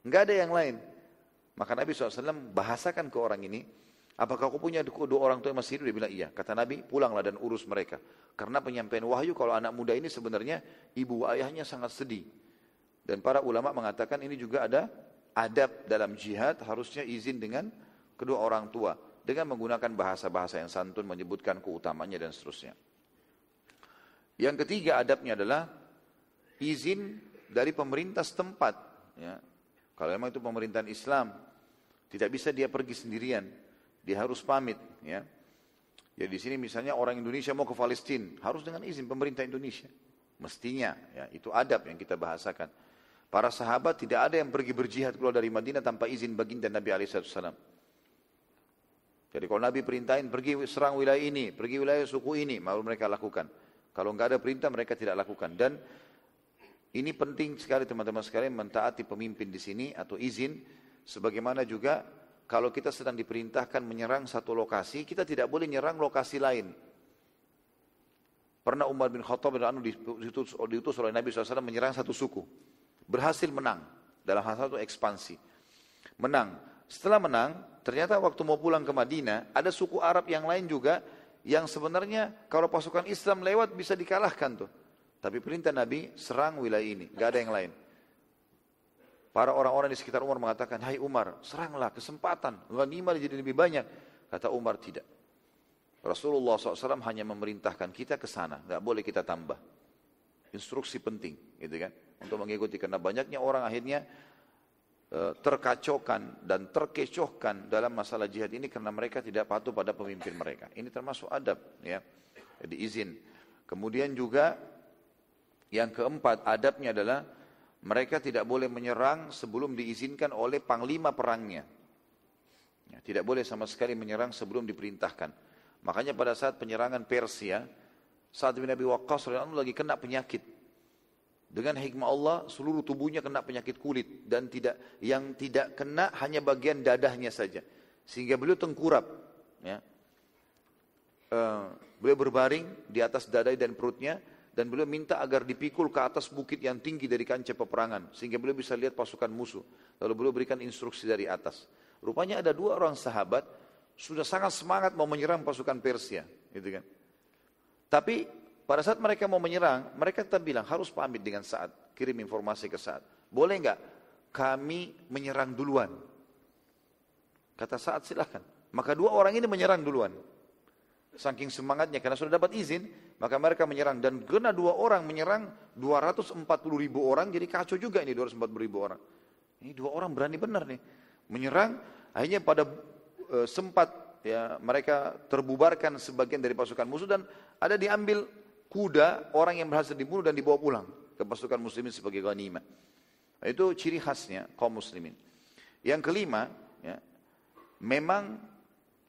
nggak ada yang lain. Maka Nabi SAW bahasakan ke orang ini, "Apakah kau punya dua orang tua yang masih hidup?" Dia bilang, "Iya." Kata Nabi, "Pulanglah dan urus mereka." Karena penyampaian wahyu kalau anak muda ini sebenarnya ibu ayahnya sangat sedih. Dan para ulama mengatakan ini juga ada adab dalam jihad, harusnya izin dengan kedua orang tua dengan menggunakan bahasa-bahasa yang santun, menyebutkan keutamanya dan seterusnya. Yang ketiga adabnya adalah izin dari pemerintah setempat. Ya. Kalau memang itu pemerintahan Islam, tidak bisa dia pergi sendirian, dia harus pamit. Ya. Ya di sini misalnya orang Indonesia mau ke Palestina, harus dengan izin pemerintah Indonesia. Mestinya, ya itu adab yang kita bahasakan. Para sahabat tidak ada yang pergi berjihad keluar dari Madinah tanpa izin baginda Nabi SAW. Jadi kalau Nabi perintahin pergi serang wilayah ini, pergi wilayah suku ini, baru mereka lakukan. Kalau nggak ada perintah mereka tidak lakukan. Dan ini penting sekali teman-teman sekalian mentaati pemimpin di sini atau izin. Sebagaimana juga kalau kita sedang diperintahkan menyerang satu lokasi, kita tidak boleh menyerang lokasi lain. Pernah Umar bin Khattab diutus oleh Nabi SAW menyerang satu suku. Berhasil menang dalam hal satu ekspansi. Menang. Setelah menang, ternyata waktu mau pulang ke Madinah, ada suku Arab yang lain juga yang sebenarnya kalau pasukan Islam lewat bisa dikalahkan tuh. Tapi perintah Nabi, serang wilayah ini, gak ada yang lain. Para orang-orang di sekitar Umar mengatakan, "Hai Umar, seranglah, kesempatan, ghanimah jadi lebih banyak." Kata Umar, "Tidak. Rasulullah SAW hanya memerintahkan kita ke sana, gak boleh kita tambah." Instruksi penting, gitu kan, untuk mengikuti. Karena banyaknya orang akhirnya terkacaukan dan terkecohkan dalam masalah jihad ini karena mereka tidak patuh pada pemimpin mereka. Ini termasuk adab, ya. Jadi izin. Kemudian juga yang keempat adabnya adalah mereka tidak boleh menyerang sebelum diizinkan oleh panglima perangnya. Ya, tidak boleh sama sekali menyerang sebelum diperintahkan. Makanya pada saat penyerangan Persia, Sa'ad bin Abi Waqqas radhiyallahu anhu lagi kena penyakit. Dengan hikmah Allah seluruh tubuhnya kena penyakit kulit dan yang tidak kena hanya bagian dadahnya saja. Sehingga beliau tengkurap, ya. Beliau berbaring di atas dada dan perutnya dan beliau minta agar dipikul ke atas bukit yang tinggi dari kancah peperangan sehingga beliau bisa lihat pasukan musuh. Lalu beliau berikan instruksi dari atas. Rupanya ada 2 orang sahabat sudah sangat semangat mau menyerang pasukan Persia, gitu kan. Tapi pada saat mereka mau menyerang, mereka tetap bilang harus pamit dengan Sa'ad, kirim informasi ke Sa'ad. Boleh enggak kami menyerang duluan? Kata Sa'ad, silakan. Maka 2 orang ini menyerang duluan. Saking semangatnya karena sudah dapat izin, maka mereka menyerang dan karena 2 orang menyerang 240.000 orang, jadi kacau juga ini 240.000 orang. Ini 2 orang berani benar nih menyerang. Akhirnya pada sempat ya mereka terbubarkan sebagian dari pasukan musuh dan ada diambil kuda orang yang berhasil dibunuh dan dibawa pulang ke pasukan muslimin sebagai ghanimah. Itu ciri khasnya kaum muslimin. Yang kelima, ya, memang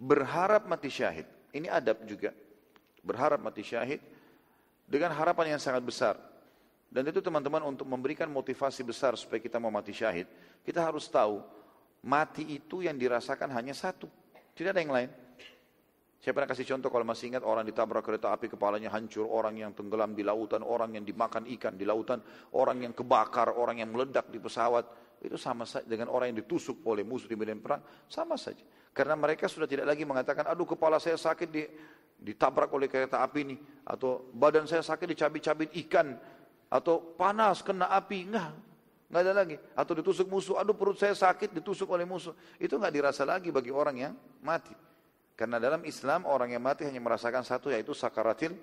berharap mati syahid. Ini adab juga. Berharap mati syahid dengan harapan yang sangat besar. Dan itu teman-teman untuk memberikan motivasi besar supaya kita mau mati syahid, kita harus tahu mati itu yang dirasakan hanya satu. Tidak ada yang lain. Saya pernah kasih contoh kalau masih ingat orang ditabrak kereta api kepalanya hancur, orang yang tenggelam di lautan, orang yang dimakan ikan di lautan, orang yang kebakar, orang yang meledak di pesawat. Itu sama saja dengan orang yang ditusuk oleh musuh di medan perang, sama saja. Karena mereka sudah tidak lagi mengatakan, aduh kepala saya sakit ditabrak oleh kereta api ini, atau badan saya sakit dicabik-cabik ikan, atau panas kena api, enggak ada lagi. Atau ditusuk musuh, aduh perut saya sakit ditusuk oleh musuh. Itu enggak dirasa lagi bagi orang yang mati. Karena dalam Islam orang yang mati hanya merasakan satu, yaitu sakaratil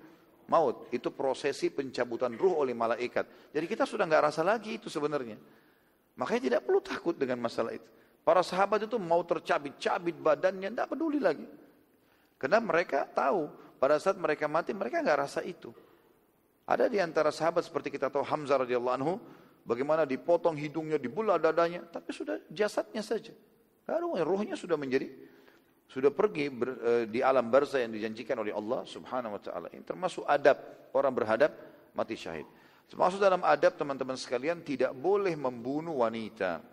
maut. Itu prosesi pencabutan ruh oleh malaikat. Jadi kita sudah enggak rasa lagi itu sebenarnya. Makanya tidak perlu takut dengan masalah itu. Para sahabat itu mau tercabit-cabit badannya, tidak peduli lagi. Karena mereka tahu, pada saat mereka mati, mereka enggak rasa itu. Ada di antara sahabat seperti kita tahu Hamzah radhiyallahu anhu, bagaimana dipotong hidungnya, dibelah dadanya, tapi sudah jasadnya saja. Ruhnya sudah pergi di alam barzah yang dijanjikan oleh Allah Subhanahu wa taala. Ini termasuk adab orang berhadap mati syahid. Termasuk dalam adab teman-teman sekalian tidak boleh membunuh wanita.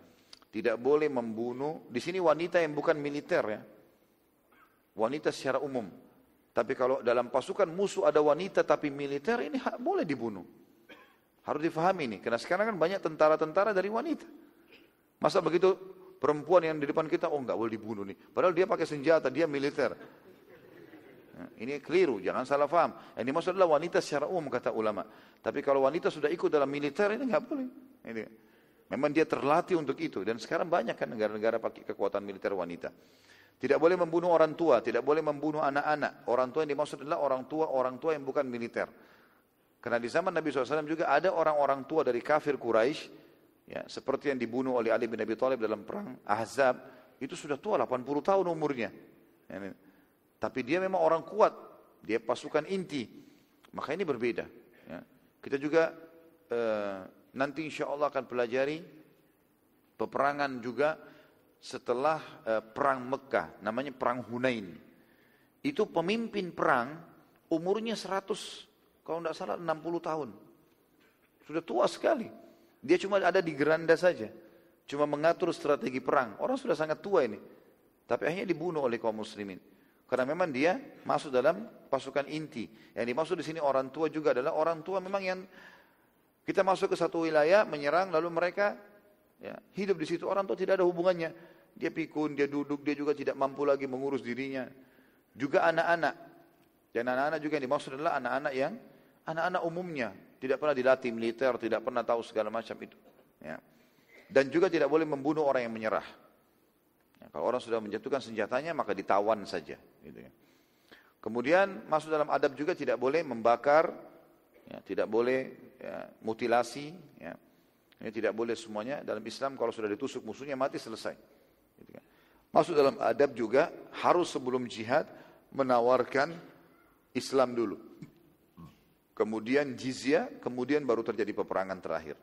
Tidak boleh membunuh, di sini wanita yang bukan militer ya. Wanita secara umum. Tapi kalau dalam pasukan musuh ada wanita tapi militer, ini boleh dibunuh. Harus difahami ini, karena sekarang kan banyak tentara-tentara dari wanita. Masa begitu perempuan yang di depan kita, oh enggak boleh dibunuh nih. Padahal dia pakai senjata, dia militer. Nah, ini keliru, jangan salah paham. Yang dimaksud adalah wanita secara umum kata ulama. Tapi kalau wanita sudah ikut dalam militer, ini enggak boleh. Ini. Memang dia terlatih untuk itu. Dan sekarang banyak kan negara-negara pakai kekuatan militer wanita. Tidak boleh membunuh orang tua, tidak boleh membunuh anak-anak. Orang tua yang dimaksud adalah orang tua yang bukan militer. Karena di zaman Nabi SAW juga ada orang-orang tua dari kafir Quraisy, ya, seperti yang dibunuh oleh Ali bin Abi Thalib dalam perang Ahzab, itu sudah tua 80 tahun umurnya. Ya, tapi dia memang orang kuat, dia pasukan inti. Maka ini berbeda. Ya. Kita juga nanti insya Allah akan pelajari peperangan juga setelah perang Mekah, namanya perang Hunain. Itu pemimpin perang umurnya 100, kalau tidak salah 60 tahun. Sudah tua sekali. Dia cuma ada di geranda saja. Cuma mengatur strategi perang. Orang sudah sangat tua ini. Tapi akhirnya dibunuh oleh kaum muslimin. Karena memang dia masuk dalam pasukan inti. Yang dimaksud di sini orang tua juga adalah orang tua memang yang kita masuk ke satu wilayah, menyerang, lalu mereka ya, hidup di situ. Orang tua tidak ada hubungannya. Dia pikun, dia duduk, dia juga tidak mampu lagi mengurus dirinya. Juga anak-anak. Dan anak-anak juga yang dimaksud adalah anak-anak umumnya. Tidak pernah dilatih militer, tidak pernah tahu segala macam itu. Ya. Dan juga tidak boleh membunuh orang yang menyerah. Ya, kalau orang sudah menjatuhkan senjatanya, maka ditawan saja. Gitu ya. Kemudian masuk dalam adab juga tidak boleh membakar, ya, tidak boleh ya, mutilasi. Ya. Ini tidak boleh semuanya. Dalam Islam kalau sudah ditusuk musuhnya mati selesai. Gitu kan. Masuk dalam adab juga harus sebelum jihad menawarkan Islam dulu. Kemudian jizyah, kemudian baru terjadi peperangan terakhir.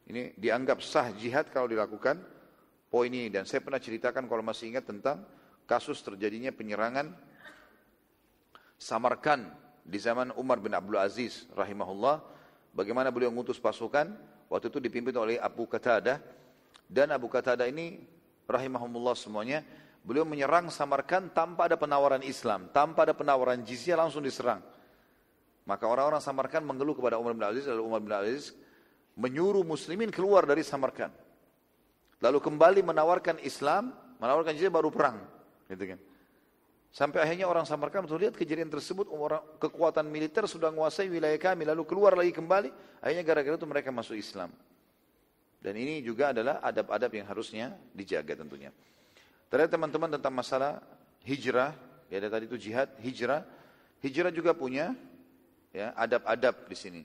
Ini dianggap sah jihad kalau dilakukan poin ini. Dan saya pernah ceritakan kalau masih ingat tentang kasus terjadinya penyerangan Samarkand di zaman Umar bin Abdul Aziz rahimahullah. Bagaimana beliau mengutus pasukan, waktu itu dipimpin oleh Abu Qatadah. Dan Abu Qatadah ini rahimahumullah semuanya, beliau menyerang Samarkand tanpa ada penawaran Islam, tanpa ada penawaran jizyah, langsung diserang. Maka orang-orang Samarkand mengeluh kepada Umar bin Abdul Aziz, lalu Umar bin Abdul Aziz menyuruh muslimin keluar dari Samarkand. Lalu kembali menawarkan Islam, menawarkan jizyah, baru perang. Gitu kan. Sampai akhirnya orang Samarkand lihat kejadian tersebut, orang kekuatan militer sudah menguasai wilayah kami, lalu keluar lagi kembali, akhirnya gara-gara itu mereka masuk Islam. Dan ini juga adalah adab-adab yang harusnya dijaga tentunya. Ternyata teman-teman tentang masalah hijrah, ya tadi itu jihad, hijrah juga punya ya adab-adab di sini.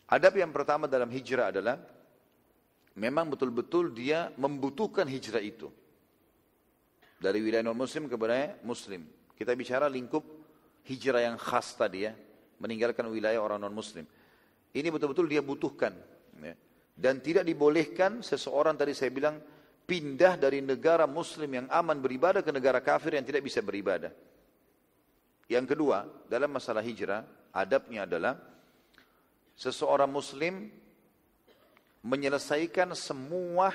Adab yang pertama dalam hijrah adalah memang betul-betul dia membutuhkan hijrah itu. Dari wilayah non-muslim ke wilayah muslim. Kita bicara lingkup hijrah yang khas tadi ya, meninggalkan wilayah orang non-muslim. Ini betul-betul dia butuhkan. Ya. Dan tidak dibolehkan seseorang tadi saya bilang pindah dari negara muslim yang aman beribadah ke negara kafir yang tidak bisa beribadah. Yang kedua, dalam masalah hijrah, adabnya adalah seseorang muslim menyelesaikan semua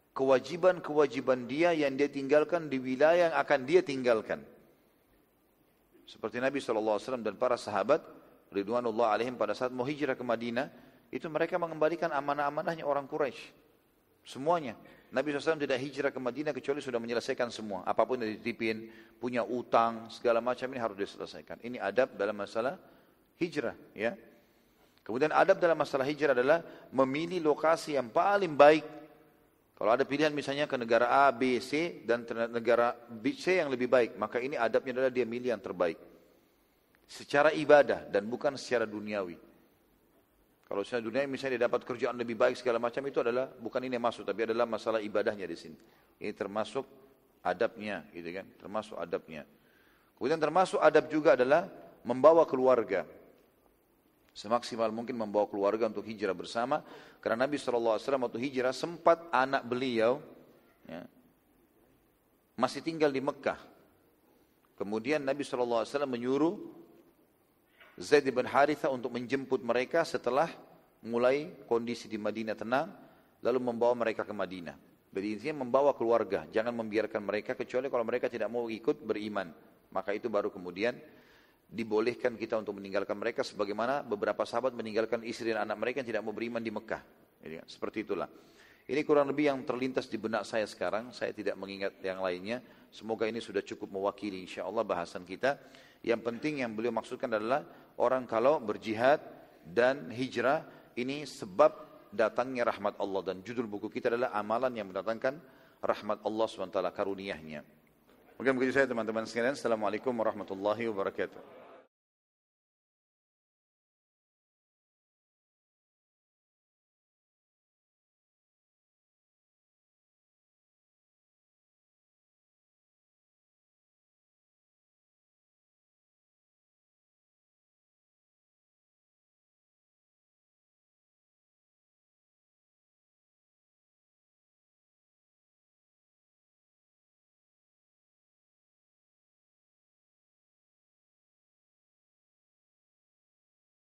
kewajiban-kewajiban dia yang dia tinggalkan di wilayah yang akan dia tinggalkan. Seperti Nabi SAW dan para sahabat, ridwanullah alaihim pada saat mau hijrah ke Madinah, itu mereka mengembalikan amanah-amanahnya orang Quraisy. Semuanya. Nabi SAW tidak hijrah ke Madinah kecuali sudah menyelesaikan semua. Apapun yang dititipin, punya utang, segala macam ini harus diselesaikan. Ini adab dalam masalah hijrah. Ya. Kemudian adab dalam masalah hijrah adalah memilih lokasi yang paling baik. Kalau ada pilihan misalnya ke negara A, B, C, dan negara B, C yang lebih baik, maka ini adabnya adalah dia milih yang terbaik. Secara ibadah dan bukan secara duniawi. Kalau secara dunia misalnya dia dapat kerjaan lebih baik segala macam, itu adalah bukan ini yang masuk, tapi adalah masalah ibadahnya di sini. Ini termasuk adabnya, gitu kan? Termasuk adabnya. Kemudian termasuk adab juga adalah membawa keluarga. Semaksimal mungkin membawa keluarga untuk hijrah bersama. Karena Nabi SAW waktu hijrah sempat anak beliau ya, masih tinggal di Mekah. Kemudian Nabi SAW menyuruh Zaid bin Haritha untuk menjemput mereka setelah mulai kondisi di Madinah tenang, lalu membawa mereka ke Madinah. Jadi intinya membawa keluarga, jangan membiarkan mereka kecuali kalau mereka tidak mau ikut beriman. Maka itu baru kemudian dibolehkan kita untuk meninggalkan mereka, sebagaimana beberapa sahabat meninggalkan istri dan anak mereka yang tidak mau beriman di Mekah. Jadi, seperti itulah. Ini kurang lebih yang terlintas di benak saya sekarang. Saya tidak mengingat yang lainnya. Semoga ini sudah cukup mewakili insyaAllah bahasan kita. Yang penting yang beliau maksudkan adalah orang kalau berjihad dan hijrah ini sebab datangnya rahmat Allah. Dan judul buku kita adalah amalan yang mendatangkan rahmat Allah SWT, karuniahnya. Mungkin begitu saya teman-teman sekalian. Assalamualaikum warahmatullahi wabarakatuh.